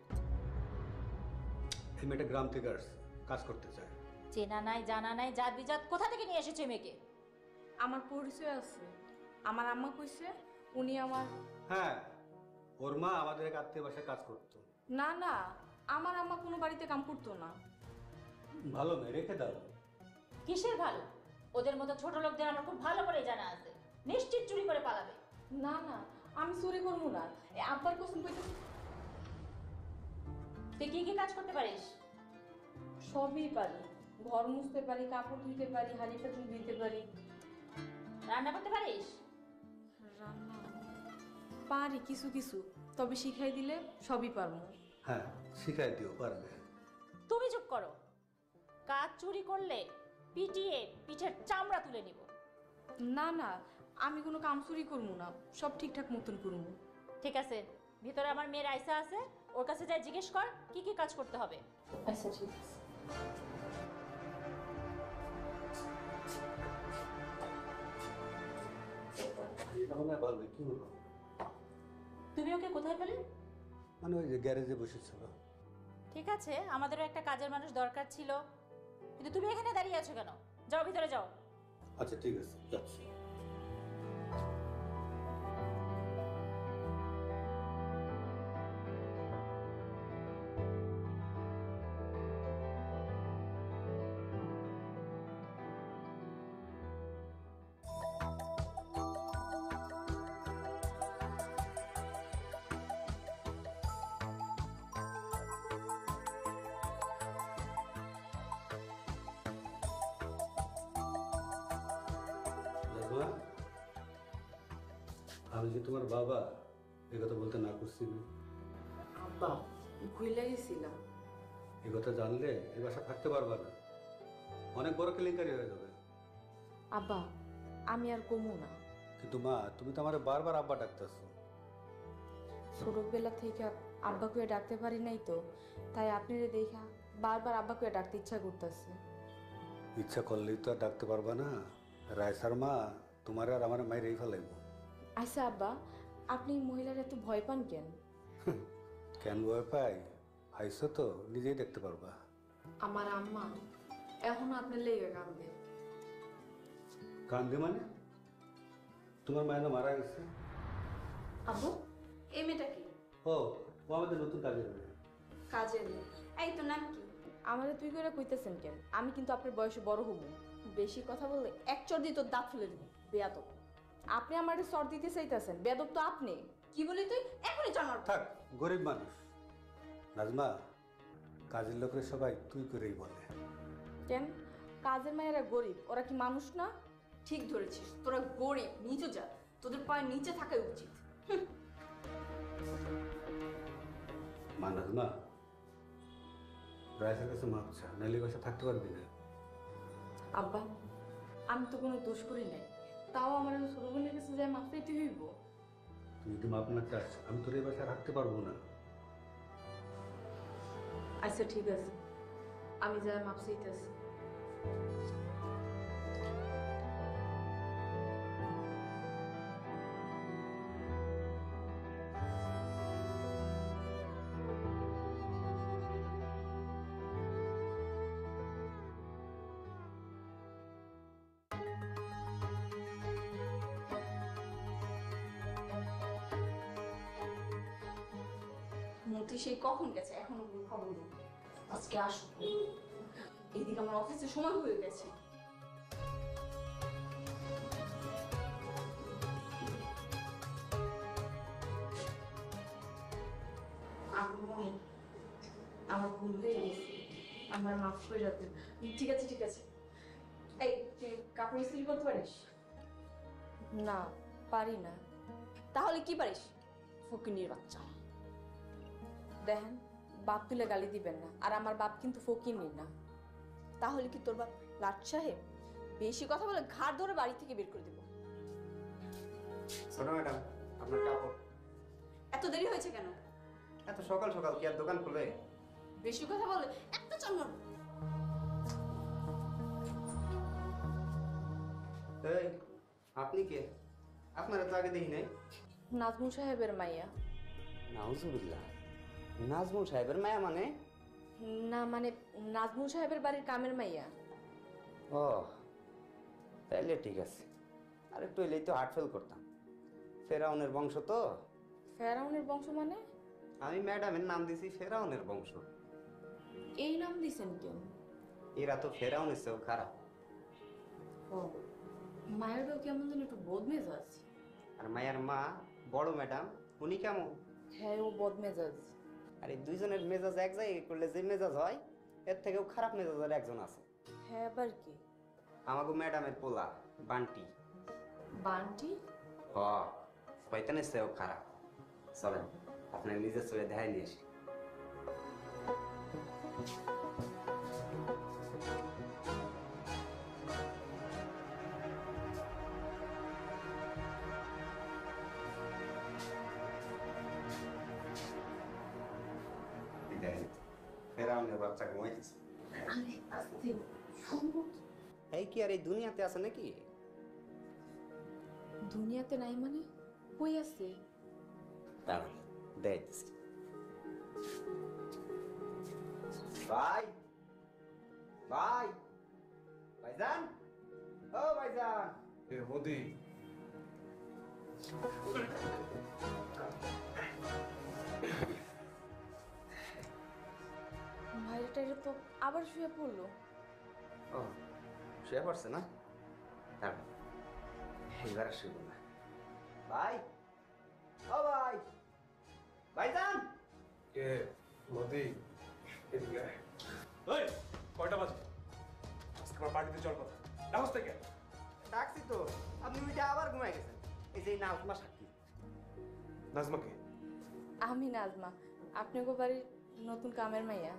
এই মেয়েটা গ্রাম থেকে আসছে, কাজ করতে চায়। চেনা নাই জানা নাই, জাত বিজাত কোথা থেকে নিয়ে এসেছে মেয়েকে? আমার পরিচয় আছে, আমার আম্মা কইছে উনি আমার। হ্যাঁ, ওর মা আমাদের এক আত্মীয় বাসায় কাজ করতো। না না, আমার আম্মা কোনো বাড়িতে কাম করতো না। ভালো মেয়ে, রেখে দাও। কিসের ভালো? ওদের মতো ছোট লোকদের আমার খুব ভালো করে জানা আছে, নিশ্চিত চুরি করে পালাবে। না না, আমি চুরি করবো না, আব্বার কসম কইতেছি। তুই কি কি কাজ করতে পারিস? সবই পারি, ঘর মুছতে পারি, কাপড় ধুইতে পারি, হাঁড়ি পাতিল ধুইতে পারি। রান্না করতে পারিস? রান্না পারি কিছু কিছু, তবে শিখাই দিলে সবই পারবো। হ্যাঁ, শিখাই দিও, পারবে। তুমি চুপ করো, কাজ চুরি করলে পিটিয়ে পিঠের চামড়া তুলে নিব। না না, আমি কোনো কাম চুরি করবো না, সব ঠিকঠাক মতন করবো। ঠিক আছে, ভিতরে আমার মেয়ের আয়সা আছে, ওর কাছে যাই জিজ্ঞেস কর কি কি কাজ করতে হবে। আচ্ছা ঠিক আছে। ভালো, কি হলো? তুমি ওকে কোথায় পেলে? মানে ওই যে গ্যারেজে বসেছিল। ঠিক আছে, আমাদেরও একটা কাজের মানুষ দরকার ছিল, কিন্তু তুমি এখানে দাঁড়িয়ে আছো কেন? যাও ভিতরে যাও। আচ্ছা ঠিক আছে, যাচ্ছি। আমি যে তোমার বাবা এ কথা বলতে না করছি না। আব্বা ভুলে গেছিলাম। এ কথা জানলে এ বাসা থাকতে পারবা না, অনেক বড় কেলেঙ্কারি হয়ে যাবে। আব্বা আমি আর কমু না। কিন্তু মা, তুমি তো আমার বারবার আব্বা ডাকতেছো। ছোটবেলা থেকে আব্বাকে ডাকতে পারি নাই তো, তাই আপনারে দেখা বারবার আব্বাকে ডাকতে ইচ্ছা করতেছে। ইচ্ছা করলেই তো আর ডাকতে পারবা না। রায়সার মা তোমার আর আমার মায়ের এই ফেলাইব। আচ্ছা আব্বা, আপনি মহিলার এত ভয় পান কেন? কেন ভয় পাই? আইসো তো নিজেই দেখতে পারবা। আমার আম্মা এখন আপনার লেগে কান্দে। কান্দে মানে? তোমার মায়ের মারা গেছে। আব্বু এই মেয়েটা কি? ও ও আমাদের নতুন কাজের মেয়ে। কাজের মেয়ে? এই তো নাম কি? আমারে তুই করে কইতেছেন কেন? আমি কিন্তু আপনার বয়সে বড় হব। বেশি কথা বললে এক চড় দিয়ে তোর দাঁত ফেলে দিব। বেয়াদব। আপনি আমারে চড় দিতে চাইতেছেন, বেয়াদব তো আপনি। কি বলি তুই? এখনই জানার। থাক, গরিব মানুষ। নাজমা, কাজের লোকের সবাই তুই করেই বলে। কেন? কাজের মেয়েরা গরিব, ওরা কি মানুষ না? ঠিক ধরেছিস, তোরা গরিব নিচু যা, তোদের পায়ের নিচে থাকাই উচিত। মা নাজমা, রায়সার কাছে মাপ চা, নাইলে বাসা থাকতে পারবি না। আব্বা আমি তো কোনো দোষ করি নাই, তাও আমার ছোট বোনের কাছে যাই মাপ চাইতে হইব। তুই যদি মাপ না চাস আমি তোর এই বাসায় রাখতে পারবো না। আচ্ছা ঠিক আছে, আমি যাই মাপ চাইতেছি। মতি সেই কখন গেছে, এখনো কোনো খবর নেই। আজকে আসো, এইদিকে আমার অফিসে সময় হয়ে গেছে। আমার ভুল হয়ে গেছে, আমার মাফ করে যাবেন। ঠিক আছে ঠিক আছে। এই তুই কাপড় ইস্ত্রি করতে পারিস? না পারি না। তাহলে কি পারিস? ফকিনীর বাচ্চা। দেখেন, বাপ তুলে গালি দিবেন না, আর আমার বাপ কিন্তু ফকিরনি না। তাহলে কি তোর বাপ লাট সাহেব? বেশি কথা বলে ঘাড় ধরে বাড়ি থেকে বের করে দেব। ছোট ম্যাডাম, আপনার কাপড়। এত দেরি হয়েছে কেন? এত সকাল সকাল কি আর দোকান খুলে? বেশি কথা বলে একটা চন্দন। এই আপনি কে? আপনারা তো আগে দেখি নাই। নাজমুল সাহেবের মাইয়া। নাউজুবিল্লাহ, নাজমুল সাহেবের মায়া মানে? না মানে নাজমুল সাহেবের বাড়ির কামের মাইয়া। ও তাইলে ঠিক আছে। আর একটু এলেই তো হার্ট ফেল করতাম। ফেরাউনের বংশ তো। ফেরাউনের বংশ মানে? আমি ম্যাডামের নাম দিছি ফেরাউনের বংশ। এই নাম দিছেন কেন? এরা তো ফেরাউনের চেয়েও খারাপ। ও মায়ের বউ কেমন যেন একটু বদমেজাজ। আর মায়ের মা বড় ম্যাডাম, উনি কেমন? হ্যাঁ ও বদমেজাজ। আর এই দুইজনের মেজাজ এক জায়গায় করলে যে মেজাজ হয়, এর থেকেও খারাপ মেজাজের একজন আছে। হ্যাঁ আবার কি? আমাগো ম্যাডামের পোলা বান্টি। বান্টি? হ, শয়তানের চেয়েও খারাপ। চলেন আপনার নিজের চোখে দেখাই নিয়ে আসি। ফেরাউনের বাচ্চা ঘুমাইতেছে। এই কি আর এই দুনিয়াতে আছে নাকি? দুনিয়াতে নাই মানে কই আছে? দাঁড়ান দেখছি। ভাই ভাই ভাইজান, ও ভাইজান। এ মোদি, ভাইটা তো আবার শুয়ে পড়লো। ও শুয়ে পড়ছে না? দাঁড়ান এইবার শুয়ে না। ভাই, ও ভাই ভাইজান। কে মোদি? এদিকে আয়। এই কয়টা বাজে? আজকে আমার পার্টিতে যাওয়ার কথা, ডাকস থেকে? ডাকছি তো, আপনি উঠে আবার ঘুমাই গেছেন। এই যে নাজমা সাক্ষী, নাজমাকে? আমি নাজমা, আপনাকে বাড়ির নতুন কামের মাইয়া।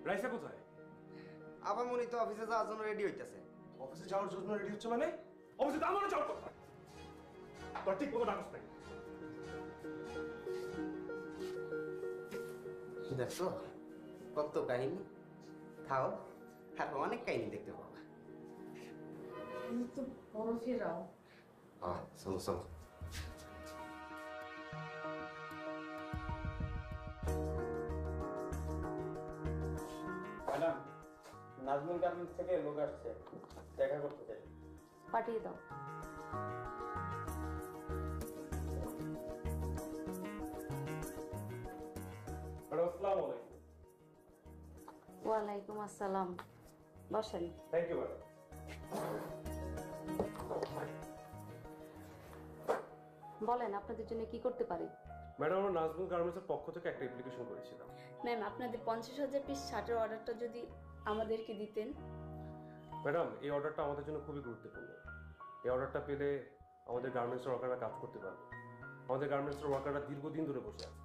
রাইসা কোথায়? আবার মনি তো অফিসে যাওয়ার জন্য রেডি হইতেছে। অফিসে যাওয়ার জন্য রেডি হচ্ছে মানে? অফিসে আমার যাওয়ার কথা। তোর ঠিক মতো ডাকস নাই। দেখছো কত কাহিনী, খাও আর অনেক কাহিনী দেখতে পাবা। তো বড় ফেরাও। চলো চলো। ম্যাডাম, নাজমুল গার্মেন্টস থেকে লোক আসছে, দেখা করতে চাই। পাঠিয়ে দাও। আসসালামু আলাইকুম। ওয়ালাইকুম আসসালাম, বসেন। Thank you madam. বলেন আপনাদের জন্য কি করতে পারি? ম্যাডাম, আমরা নাজমুল গার্মেন্টসের পক্ষ থেকে একটা অ্যাপ্লিকেশন করেছিলাম। ম্যাম, আপনাদের 50,000 পিস শার্টের অর্ডারটা যদি আমাদেরকে দিতেন। ম্যাডাম, এই অর্ডারটা আমাদের জন্য খুবই গুরুত্বপূর্ণ। এই অর্ডারটা পেলে আমাদের গার্মেন্টসের ওয়ার্কাররা কাজ করতে পারবে। আমাদের গার্মেন্টসের ওয়ার্কাররা দীর্ঘদিন ধরে বসে আছে।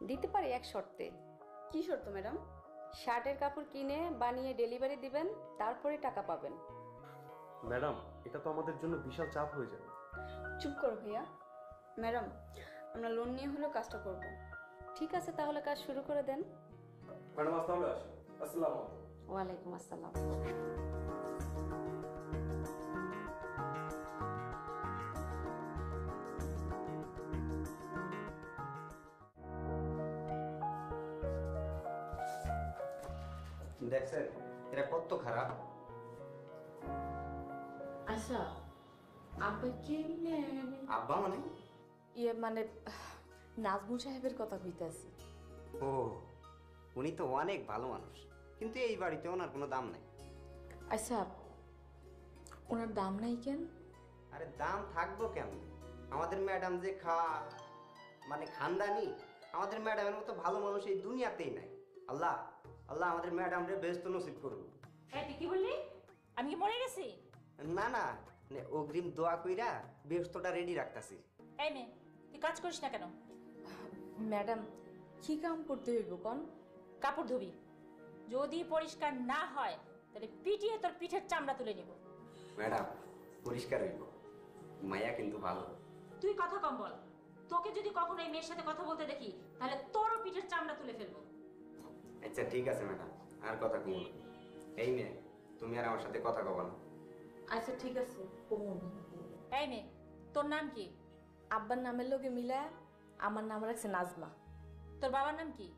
দিতে পারি এক শর্তে। কি শর্ত ম্যাডাম? শার্টের কাপড় কিনে বানিয়ে ডেলিভারি দিবেন, তারপরে টাকা পাবেন। ম্যাডাম, এটা তো আমাদের জন্য বিশাল চাপ হয়ে যাবে। চুপ করো ভাইয়া। ম্যাডাম, আমরা লোন নিয়ে হলেও কাজটা করব। ঠিক আছে, তাহলে কাজ শুরু করে দেন। ম্যাডাম, আজ তাহলে আসি। আসসালামু আলাইকুম। ওয়ালাইকুম আসসালাম। দেখছেন এরা কত খারাপ। আচ্ছা, আব্বা কেমনে? আব্বা মানে? ইয়ে মানে নাজমুল সাহেবের কথা কইতাছি। ও, উনি তো অনেক ভালো মানুষ, কিন্তু এই বাড়িতে ওনার কোনো দাম নাই। আচ্ছা, ওনার দাম নাই কেন? আরে দাম থাকবো কেমন? আমাদের ম্যাডাম যে মানে খানদানি, আমাদের ম্যাডামের মতো ভালো মানুষ এই দুনিয়াতেই নাই। আল্লাহ আল্লাহ আমাদের ম্যাডাম রে বেহেশত নসিব করুন। এই তুই কি বললি? আমি কি মরে গেছি? না না, অগ্রিম দোয়া কইরা বেহেশতটা রেডি রাখতাছি। এই মেয়ে, তুই কাজ করিস না কেন? ম্যাডাম, কি কাম করতে হইব কোন? কাপড় ধুবি। যদি পরিষ্কার না হয় তাহলে পিটিয়ে তোর পিঠের চামড়া তুলে নিব। ম্যাডাম, পরিষ্কার হইব, মায়া কিন্তু ভালো। তুই কথা কম বল। তোকে যদি কখনো এই মেয়ের সাথে কথা বলতে দেখি তাহলে তোরও পিঠের চামড়া তুলে ফেলবো। আচ্ছা ঠিক আছে ম্যাডাম, আর কথা কম। এই মেয়ে, তুমি আর আমার সাথে কথা কবা না। আচ্ছা ঠিক আছে। এই মেয়ে, তোর নাম কি? আব্বার নামের লোকে মিলা আমার নাম রাখছে নাজমা। তোর বাবার নাম কি?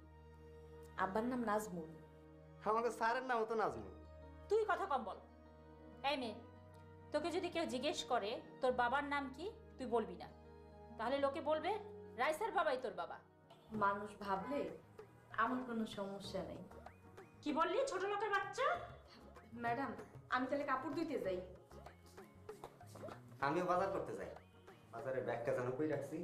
আব্বার নাম নাজমুল। আমাকে স্যারের নাম তো নাজমুল। তুই কথা কম বল। এই মেয়ে, তোকে যদি কেউ জিজ্ঞেস করে তোর বাবার নাম কি, তুই বলবি না। তাহলে লোকে বলবে রাইসার বাবাই তোর বাবা। মানুষ ভাবলে আমার কোনো সমস্যা নেই। কি বললি ছোট লোকের বাচ্চা? ম্যাডাম, আমি তাহলে কাপড় ধুইতে যাই। আমিও বাজার করতে যাই। বাজারে ব্যাগটা যেন কই রাখছি।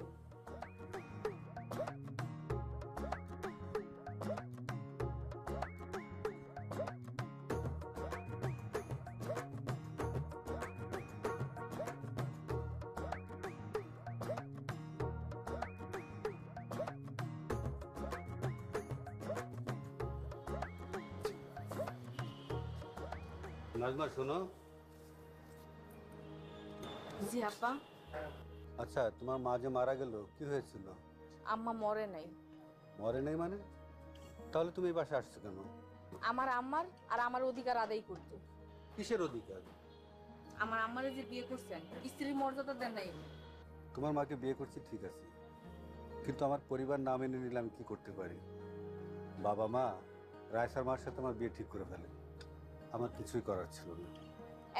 নাজমা শোনো। জি আপা। আচ্ছা, তোমার মা যে মারা গেল, কি হয়েছিল? আম্মা মরে নাই। মরে নাই মানে? তাহলে তুমি এই বাসায় আসছো কেন? আমার আম্মার আর আমার অধিকার আদায় করতো। কিসের অধিকার? আমার আম্মারে যে বিয়ে করছেন, স্ত্রীর মর্যাদা দেন নাই। তোমার মাকে বিয়ে করছি ঠিক আছে, কিন্তু আমার পরিবার না মেনে নিলে আমি কি করতে পারি? বাবা মা রায়সার মার সাথে আমার বিয়ে ঠিক করে ফেলে। আমার কিছুই করার ছিল না।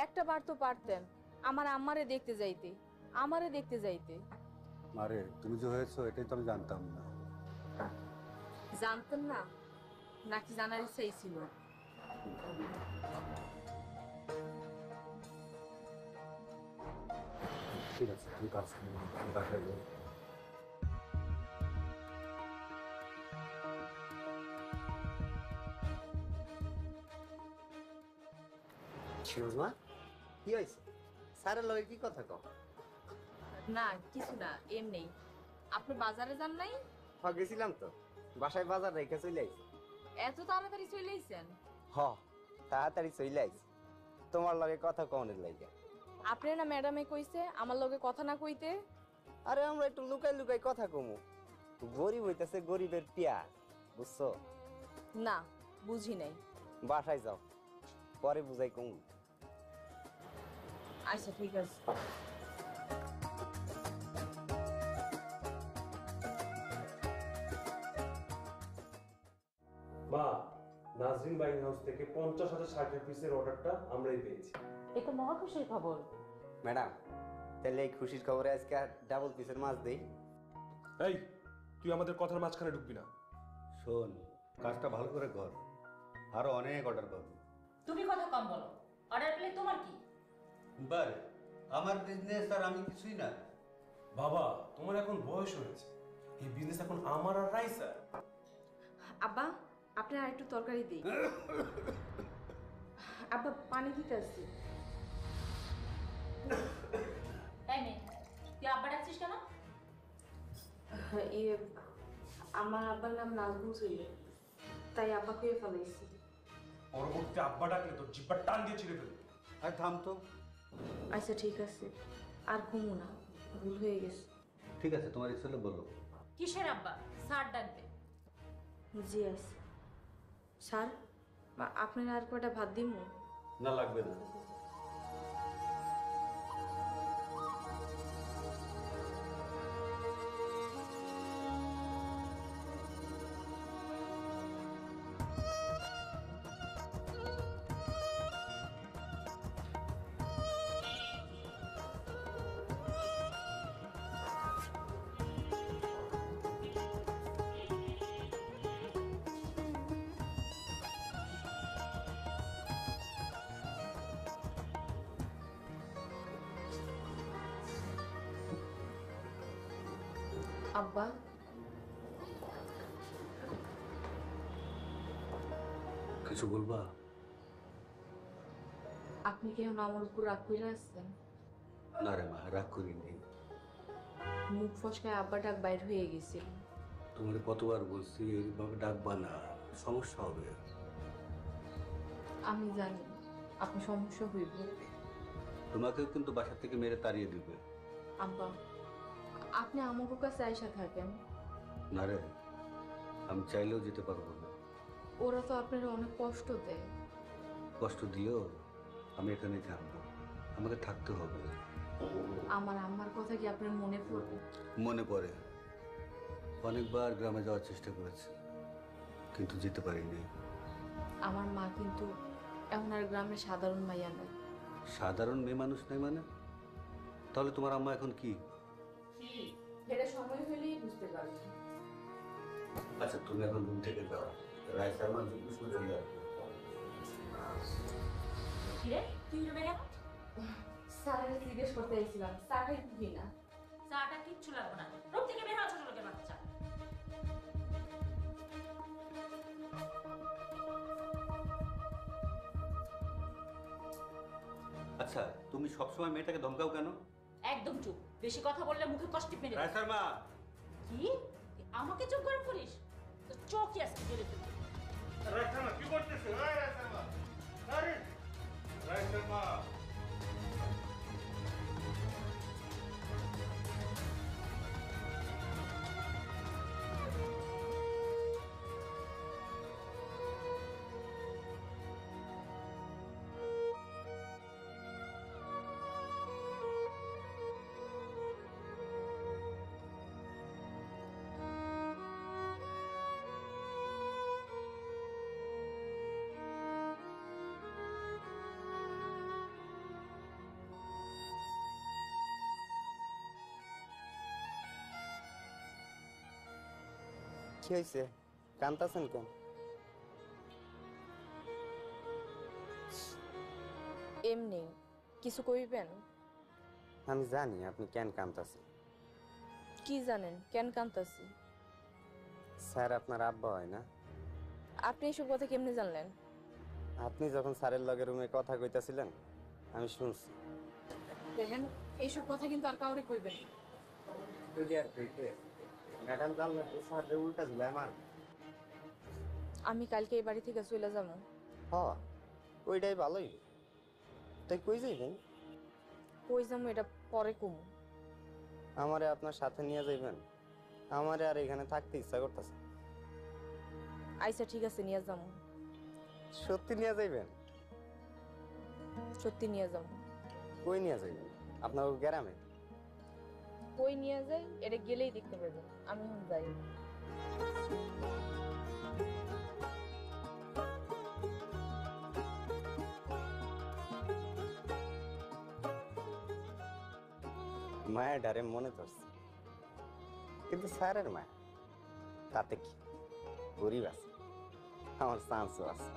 একটা বার তো পারতেন আমার আম্মারে দেখতে যাইতে, আমারে দেখতে যাইতে। মারে, তুমি যে হয়েছো এটাই তো আমি জানতাম না। জানতেন না নাকি জানার ইচ্ছাই ছিল? ঠিক আছে, তুমি কাজ করো, আমি বাসায় যাই। সুরজমা, কি হয়েছে? স্যারের লগে কি কথা কও? না কিছু না, এমনি। আপনি বাজারে যান নাই? গেছিলাম তো, বাসায় বাজার রেখে চলে আইছি। এত তাড়াতাড়ি চলে আইছেন? হ, তাড়াতাড়ি চলে আইছি তোমার লগে কথা কনের লাগে। আপনি না ম্যাডামে কইছে আমার লগে কথা না কইতে? আরে আমরা একটু লুকাই লুকাই কথা কমু, গরিব হইতেছে গরিবের পেঁয়াজ, বুঝছো? না, বুঝি নাই। বাসায় যাও, পরে বুঝাই কমু। আচ্ছা ঠিক আছে। মা, নাজরিন বাইং হাউস থেকে 50,000 শার্টের পিসের অর্ডারটা আমরাই পেয়েছি। এ তো মহা খুশির খবর। ম্যাডাম, তাহলে এই খুশির খবরে আজকে ডাবল পিসের মাছ দেই। এই, তুই আমাদের কথার মাঝখানে ঢুকবি না। শোন, কাজটা ভালো করে কর, আরো অনেক অর্ডার পাবো। তুমি কথা কম বলো, অর্ডার পেলে তোমার কি? বারে আমার বিজনেস আর আমি কিছুই না। বাবা, তোমার এখন বয়স হয়েছে, এই বিজনেস এখন আমার আর রাইসা। আব্বা, আপনি আর একটু তরকারি দিই। আব্বা, পানি দিতে আসছি। তাই মেয়ে, তুই আব্বা ডাকছিস কেন? আমার আব্বার নাম নাজমুল ছিল, তাই আব্বা খেয়ে ফেলাইছি। পরবর্তীতে আব্বা ডাকলে তোর জিব্বা টান দিয়ে ছিঁড়ে ফেলবি। আর থাম তো। আচ্ছা ঠিক আছে, আর ঘুমো না, ভুল হয়ে গেছে। ঠিক আছে, তোমার ইচ্ছে হলে বলো। কিসের আব্বা? স্যার ডাকবে। জি আছে স্যার, আপনার আর কয়টা ভাত দিমু? না, লাগবে না। আব্বা, কিছু বলবা? আপনি কি এখন আমার উপর রাগ করে আসছেন? না রে মা, রাগ করিনি। মুখ ফসকায় আব্বা ডাক বাইর হয়ে গেছিল। তোমার কতবার বলছি এইভাবে ডাকবা না, সমস্যা হবে। আমি জানি আপনি সমস্যা হইব। তোমাকেও কিন্তু বাসা থেকে মেরে তাড়িয়ে দিবে। আব্বা, আপনি আমাকে কাছে আইসা থাকেন। না রে, আমি চাইলেও যেতে পারবো না। ওরা তো আপনারা অনেক কষ্ট দেয়। কষ্ট দিলেও আমি এখানে থাকবো, আমাকে থাকতে হবে। আমার আম্মার কথা কি আপনার মনে পড়বে? মনে পড়ে, অনেকবার গ্রামে যাওয়ার চেষ্টা করেছি, কিন্তু যেতে পারিনি। আমার মা কিন্তু এখন আর গ্রামের সাধারণ মাইয়া না। সাধারণ মেয়ে মানুষ নাই মানে? তাহলে তোমার আম্মা এখন কি? এটা সময় হলেই বুঝতে পারবেন। আচ্ছা, তুমি এখন রুম থেকে যাও, রায় শর্মা জিজ্ঞেস করে চলে আসবে। কিরে, তুই রুমে কেন? স্যারের জিজ্ঞেস করতে আইছিলাম, চা খাইতে কি না? চাটা কিচ্ছু লাগবে না, রুম থেকে বের হওয়া ছোট লোকের বাচ্চা। আচ্ছা, তুমি সবসময় মেয়েটাকে ধমকাও কেন? একদম চুপ, বেশি কথা বললে মুখে কষ্ট মেরে দেব। রায় শর্মা! কি? তুই আমাকে চুপ করে করিস? তো চোখই আজকে গেলে তুই। রাইসামা কি করতেছে? ওই রাইসামা, আরে রাইসামা, কি হয়েছে, কান্তাছেন কেন? এমনি কিছু কইবেন? আমি জানি আপনি কেন কান্তাছেন। কি জানেন কেন কান্তাছি? স্যার আপনার আব্বা হয় না? আপনি এসব কথা কেমনে জানলেন? আপনি যখন স্যারের লগে রুমে কথা কইতাছিলেন আমি শুনছি। দেখেন, এইসব কথা কিন্তু আর কাউরে কইবেন না। ম্যাডাম জানলে তো স্যারের উল্টা ঝুলাই মার। আমি কালকে এই বাড়ি থেকে চলে যাবো। হ, ওইটাই ভালোই। তাই কই যাইবেন? কই যাবো এটা পরে কমু। আমারে আপনার সাথে নিয়ে যাইবেন? আমারে আর এখানে থাকতে ইচ্ছা করতেছে। আচ্ছা ঠিক আছে, নিয়ে যাবো। সত্যি নিয়ে যাইবেন? সত্যি নিয়ে যাবো। কই নিয়ে যাইবেন? আপনার গ্রামে? কই নিয়ে যাই এটা গেলেই দেখতে পাবেন। আমি এখন যাই। মায়া ডারে মনে ধরছে, কিন্তু স্যারের মায়া তাতে কি, গরিব আছে, আমার চান্সও আছে।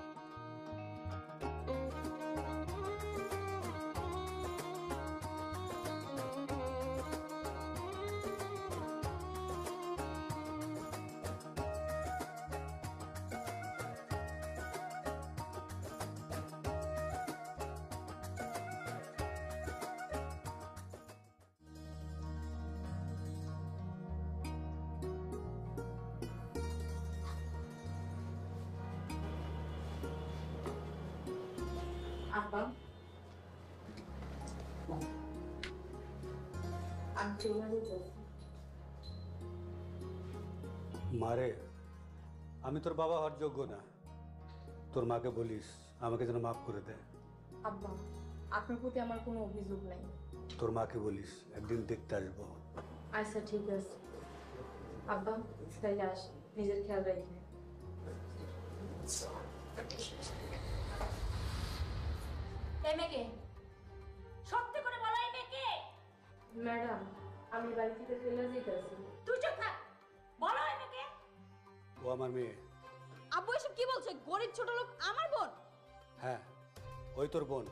আব্বা, আমি চলে যেতে। মারে, আমি তোর বাবা হওয়ার যোগ্য না। তোর মাকে বলিস আমাকে যেন মাফ করে দেয়। আব্বা, আপনার প্রতি আমার কোনো অভিযোগ নাই। তোর মাকে বলিস একদিন দেখতে আসবো। আচ্ছা ঠিক আছে আব্বা, তাইলে আস, নিজের খেয়াল রাখবে। এই মেয়েকে সত্যি করে বলো, এই মেয়েকে। ম্যাডাম, আমি বাড়ি থেকে চলে যেতেছি। তুই চুপ থাক, বলো এই মেয়েকে। ও আমার মেয়ে। আব্বু এসব কি বলছে? গরিব ছোট লোক আমার বোন? হ্যাঁ, ওই তোর বোন।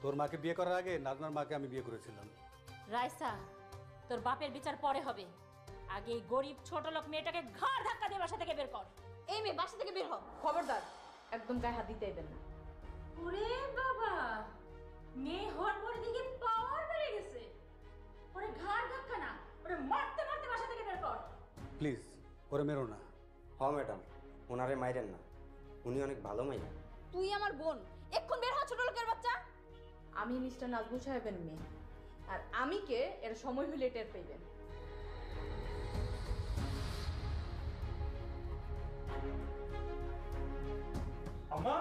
তোর মাকে বিয়ে করার আগে নাজমার মাকে আমি বিয়ে করেছিলাম। রাইসা, তোর বাপের বিচার পরে হবে। আগে এই গরিব ছোট লোক মেয়েটাকে ঘাড় ধাক্কা দিয়ে বাসা থেকে বের কর। এই মেয়ে বাসা থেকে বের হ। খবরদার, একদম গায়ে হাত দিতে দেবেন না। ওরে বাবা, মেয়ে হওয়ার পরে দিকে পাওয়ার বেড়ে গেছে। ওরে ঘাড় ধাক্কা না, ওরে মারতে মারতে বাসা থেকে বের কর। প্লিজ, ওরে মেরো না। হ ম্যাডাম, ওনারে মাইরেন না, উনি অনেক ভালো মাইয়া। তুই আমার বোন, এক্ষুন বের হ ছোট লোকের বাচ্চা। আমি মিস্টার নাজমুল সাহেবের মেয়ে, আর আমি কে এর সময় হলে টের পাইবেন। আম্মা,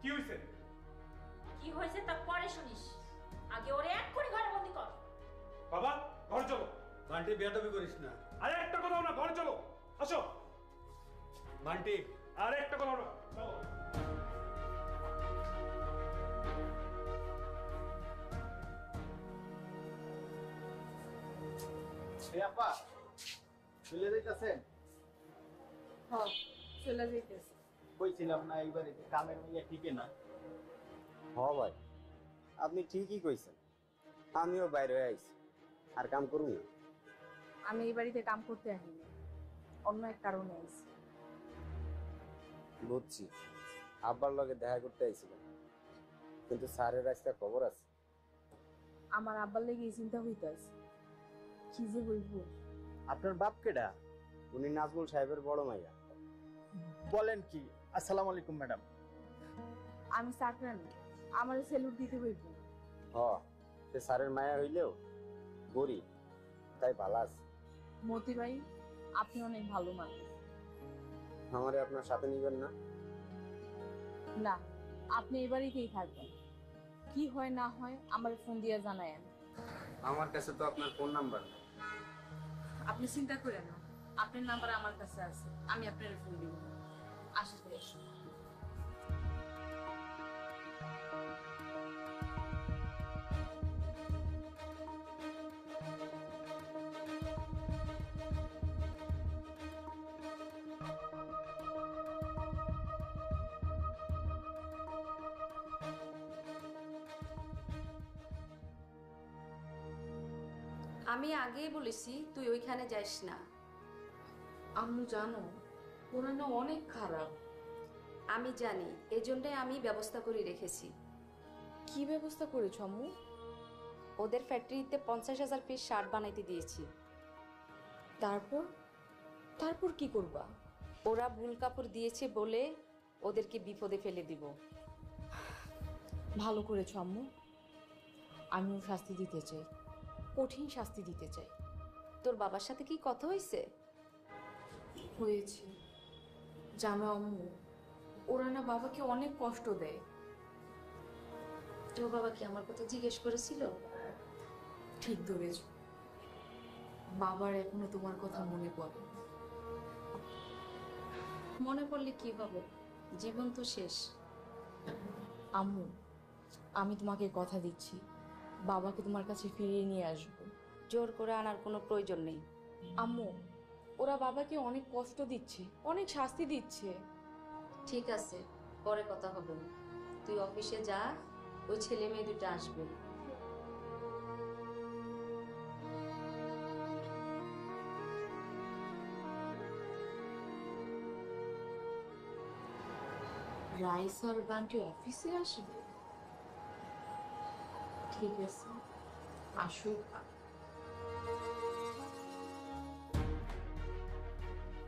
কি হইছে? কি হয়েছে তা পরে শুনিস, আগে ওরে এক্ষুনি ঘরে বন্দি কর। বাবা, ঘরে চলো। বান্টি, বেয়াদবি করিস না। আরে একটা কথা না, ঘরে চলো, আসো। বান্টি, আরে একটা কথা না, চলো। আপা চলে যাইতেছেন? হ্যাঁ, চলে যাইতেছি। কইছিলাম না এইবারে কামের মেয়ে ঠিকই না। হ ভাই, আপনি ঠিকই কইছেন, আমিও বাইরে হয়ে আইছি, আর কাম করুন না। আমি এই বাড়িতে কাম করতে আসিনি, অন্য এক কারণে আইছি। বুঝছি, আব্বার লগে দেখা করতে আইছিলাম, কিন্তু স্যারের আজকে খবর আছে। আমার আব্বার লেগে এই চিন্তা হইতাছে, কি যে হইব। আপনার বাপ কেডা? উনি নাজমুল সাহেবের বড় মাইয়া। বলেন কি? আসসালামু আলাইকুম ম্যাডাম। আমি চাকরানি, আমার সেলুট দিতে হইব। হ, সে স্যারের মায়া হইলেও গরিব, তাই ভালো আছে। মতি ভাই, আপনি অনেক ভালো মানুষ। আমারে আপনার সাথে নিবেন না? না, আপনি এই বাড়িতেই থাকবেন। কি হয় না হয় আমার ফোন দিয়ে জানায়েন। আমার কাছে তো আপনার ফোন নাম্বার নেই। আপনি চিন্তা করেন না, আপনার নাম্বার আমার কাছে আছে, আমি আপনার ফোন দিব। আসতে আমি আগেই বলেছি তুই ওইখানে যাস না। আম্মু জানো, ওরা না অনেক খারাপ। আমি জানি, এজন্যই আমি ব্যবস্থা করে রেখেছি। কি ব্যবস্থা করেছো আম্মু? ওদের ফ্যাক্টরিতে 50,000 পিস শার্ট বানাইতে দিয়েছি। তারপর? তারপর কি করবা? ওরা ভুল কাপড় দিয়েছে বলে ওদেরকে বিপদে ফেলে দিব। ভালো করেছো আম্মু। আমিও শাস্তি দিতে চাই, কঠিন শাস্তি দিতে চাই। তোর বাবার সাথে কি কথা হয়েছে? হয়েছে। জানো আম্মু, ওরা না বাবাকে অনেক কষ্ট দেয়। তোর বাবা কি আমার কথা জিজ্ঞেস করেছিল? ঠিক ধরেছ, বাবার এখনো তোমার কথা মনে পড়ে। মনে পড়লে কি হবে, জীবন তো শেষ। আম্মু, আমি তোমাকে কথা দিচ্ছি, বাবাকে তোমার কাছে ফিরিয়ে নিয়ে আসবো। জোর করে আনার কোনো প্রয়োজন নেই। আম্মু, ওরা বাবাকে অনেক কষ্ট দিচ্ছে, অনেক শাস্তি দিচ্ছে। ঠিক আছে, পরে কথা হবে। তুই অফিসে যা, ওই ছেলে মেয়ে দুটো আসবে। রাইস আর বান্টি অফিসে আসবে? ঠিক আছে, আসুক।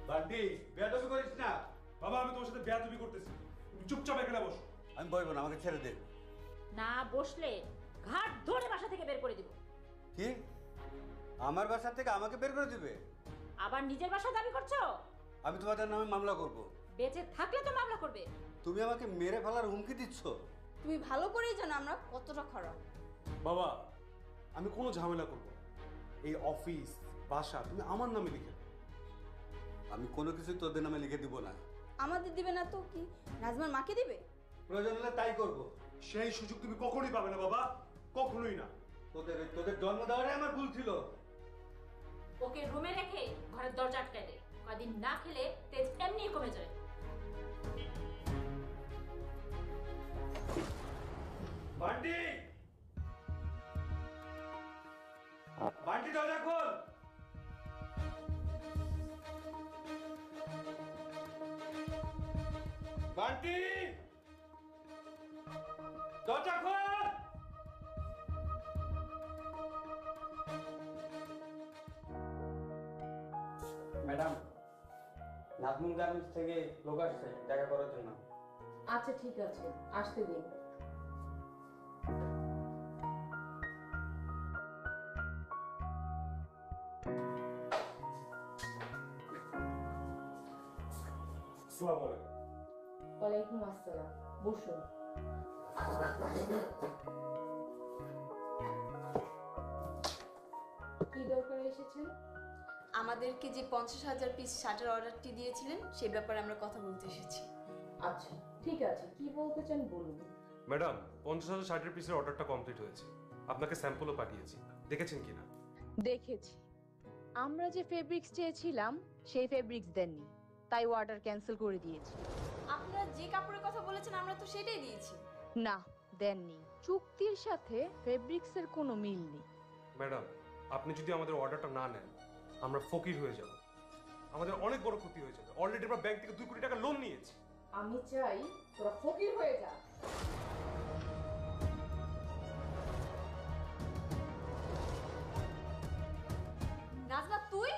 বান্টি, বেয়াদবি করিস না। বাবা, আমি তোমার সাথে বেয়াদবি করতেছি, তুমি চুপচাপ এখানে বসো। আমি বলবো না, আমাকে ছেড়ে দে। না বসলে ঘাট ধরে বাসা থেকে বের করে দিব। কি? আমার বাসা থেকে আমাকে বের করে দিবে? আবার নিজের বাসা দাবি করছো? আমি তোমাদের নামে মামলা করব। বেঁচে থাকলে তো মামলা করবে। তুমি আমাকে মেরে ফেলার হুমকি দিচ্ছ? তুমি ভালো করেই জানো আমরা কতটা খারাপ। বাবা, আমি কোনো ঝামেলা করব না। এই অফিস বাসা তুমি আমার নামে লিখে দাও। আমি কোনো কিছু তোদের নামে লিখে দিব না। আমাদের দিবে না তো কি নাজমার মাকে দিবে? প্রয়োজন হলে তাই করব। সেই সুযোগ তুমি কখনোই পাবে না বাবা, কখনোই না। তোদের জন্ম দেওয়াটাই আমার ভুল ছিল। ওকে রুমে রেখে ঘরের দরজা আটকায় দে। কদিন না খেলে তেজ এমনি কমে যায়। বান্টি, বান্টি দরজা খোল। বান্টি, দরজা খোল। ম্যাডাম, নাজমুল গার্মেন্টস থেকে লোক আসছে দেখা করার জন্য। আচ্ছা ঠিক আছে, আসতে দিন। আসসালামু আলাইকুম। ওয়ালাইকুম আসসালাম, বসুন। কি দরকারে এসেছেন? আমাদেরকে যে 50,000 পিস শার্টের অর্ডারটি দিয়েছিলেন সেই ব্যাপারে আমরা কথা বলতে এসেছি। আচ্ছা ঠিক আছে, কি বলতে চান বলুন। ম্যাডাম, 50,000 শার্টের পিসের অর্ডারটা কমপ্লিট হয়েছে। আপনাকে স্যাম্পলও পাঠিয়েছি, দেখেছেন কিনা? দেখেছি। আমরা যে ফেব্রিক্স চেয়েছিলাম সেই ফেব্রিক্স দেননি, তাই অর্ডার ক্যান্সেল করে দিয়েছি। আপনারা যে কাপড়ের কথা বলেছেন আমরা তো সেটাই দিয়েছি। না, দেননি। চুক্তির সাথে ফেব্রিক্সের কোনো মিল নেই। ম্যাডাম, আপনি যদি আমাদের অর্ডারটা না নেন, আমরা ফকির হয়ে যাব। আমাদের অনেক বড় ক্ষতি হয়ে যাবে। অলরেডি আমরা ব্যাংক থেকে 2 কোটি টাকা লোন নিয়েছি। আমি চাই তোরা ফকির হয়ে যা। নাজমা তুই?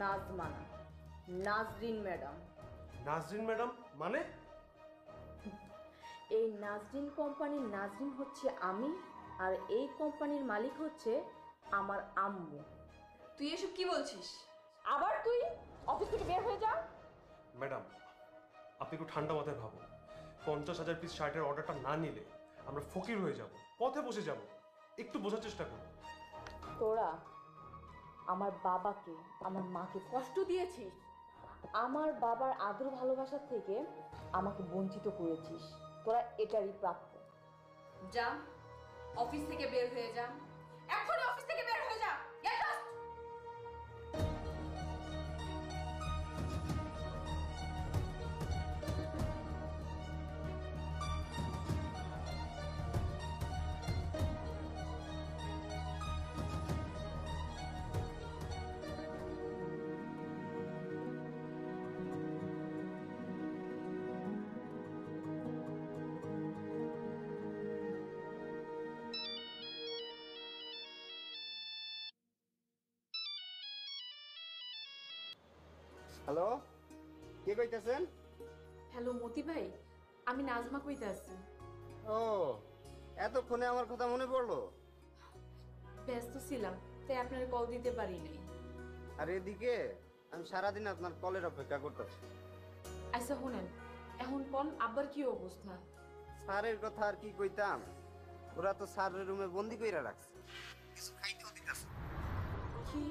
নাজমা না, নাজরিন ম্যাডাম। নাজরিন ম্যাডাম মানে? এই নাজরিন কোম্পানির নাজরিন হচ্ছে আমি, আর এই কোম্পানির মালিক হচ্ছে আমার আম্মু। তুই এসব কি বলছিস? আবার তুই অফিস থেকে বের হয়ে যা। ম্যাডাম, আপনি একটু ঠান্ডা মাথায় ভাবুন। 50,000 পিস শার্টের অর্ডারটা না নিলে আমরা ফকির হয়ে যাব, পথে বসে যাব। একটু বোঝার চেষ্টা করুন। তোরা আমার বাবাকে, আমার মাকে কষ্ট দিয়েছিস, আমার বাবার আদর ভালোবাসা থেকে আমাকে বঞ্চিত করেছিস। তোরা এটারই প্রাপ্য। যা, অফিস থেকে বের হয়ে যা। এখনই অফিস থেকে বের হয়ে যা। Get lost. হ্যালো, কে কইতেছেন? হ্যালো মতি ভাই, আমি নাজমা কইতে আছি। ও, এতক্ষণে আমার কথা মনে পড়লো? ব্যস্ত ছিলাম তাই আপনার কল দিতে পারি নাই। আর এদিকে আমি সারাদিন আপনার কলের অপেক্ষা করতেছি। আচ্ছা শুনেন, এখন কোন আব্বার কি অবস্থা? স্যারের কথা আর কি কইতাম, ওরা তো স্যারের রুমে বন্দি কইরা রাখছে, কিছু খাইতেও দিতেছে। কি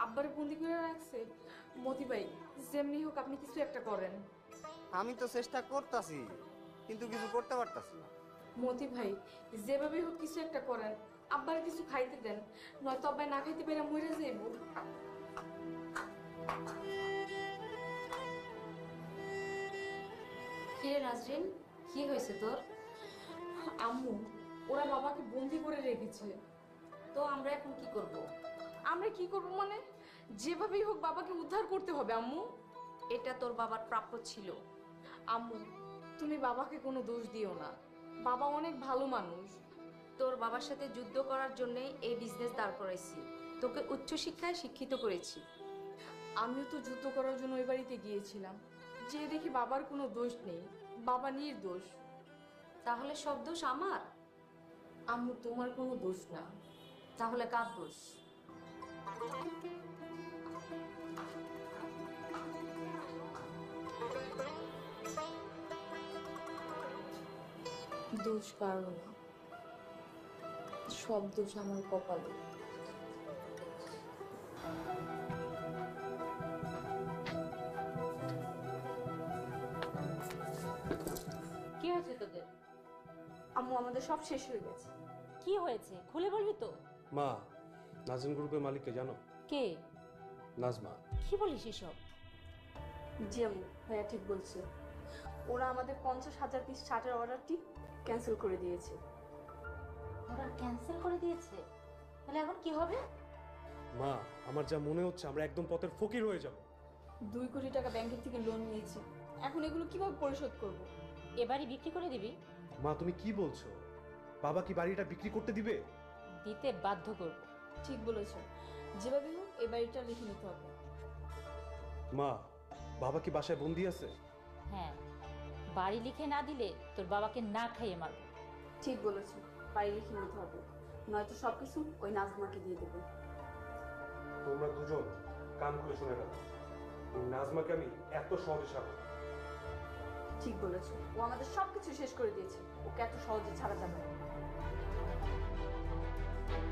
আব্বার বন্দি করে রাখছে? মতি ভাই যেমনি হোক আপনি কিছু একটা করেন। আমি তো চেষ্টা করতেছি কিন্তু কিছু করতে পারতাছি না। মতি ভাই যেভাবে হোক কিছু একটা করেন, আব্বার কিছু খাইতে দেন, নয়তো আব্বাই না খাইতে পেরে মরে যাইব। কিরে নাজরিন, কি হয়েছে তোর? আম্মু, ওরা বাবাকে বন্দি করে রেখেছে। তো আমরা এখন কি করব? আমরা কি করব মানে, যেভাবেই হোক বাবাকে উদ্ধার করতে হবে আম্মু। এটা তোর বাবার প্রাপ্য ছিল। আম্মু, তুমি বাবাকে কোনো দোষ দিও না, বাবা অনেক ভালো মানুষ। তোর বাবার সাথে যুদ্ধ করার জন্যই এই বিজনেস দাঁড় করাইছি, তোকে উচ্চশিক্ষায় শিক্ষিত করেছি। আমিও তো যুদ্ধ করার জন্য ওই বাড়িতে গিয়েছিলাম, যে দেখি বাবার কোনো দোষ নেই, বাবা নির্দোষ। তাহলে সব দোষ আমার? আম্মু, তোমার কোনো দোষ না। তাহলে কার দোষ? দোষ কারো না, সব দোষ আমার কপালে। কি হয়েছে তোদের? আম্মু, আমাদের সব শেষ হয়ে গেছে। কি হয়েছে খুলে বলবি তো? মা, নাজিম গ্রুপের মালিককে জানো? কে? নাজমা। কি বলিস এসব? জি আম্মু, ভাইয়া ঠিক বলছে। ওরা আমাদের 50,000 পিস শার্টের অর্ডারটি ক্যান্সেল করে দিয়েছে। অর্ডার ক্যান্সেল করে দিয়েছে? তাহলে এখন কি হবে? মা, আমার যা মনে হচ্ছে আমরা একদম পথের ফকির হয়ে যাব। 2 কোটি টাকা ব্যাংকের থেকে লোন নিয়েছি, এখন এগুলো কিভাবে পরিশোধ করব? এবারই বিক্রি করে দিবি? মা, তুমি কি বলছো? বাবা কি বাড়িটা বিক্রি করতে দিবে? দিতে বাধ্য করব। ঠিক বলেছো, যেভাবে হোক এই বাড়িটা লিখে নিতে হবে। মা, বাবা কি বাসায় বন্দি আছে? হ্যাঁ, বাড়ি লিখে না দিলে তোর বাবাকে না খাইয়ে মারব। ঠিক বলেছো, বাড়ি লিখে নিতে হবে, নয়তো সবকিছু ওই নাজমাকে দিয়ে দেবে। তোমরা দুজন কান খুলে শুনে রাখো, নাজমাকে আমি এত সহজে ছাড়ব না। ঠিক বলেছো, ও আমাদের সবকিছু শেষ করে দিয়েছে, ওকে এত সহজে ছাড়া যাবে না।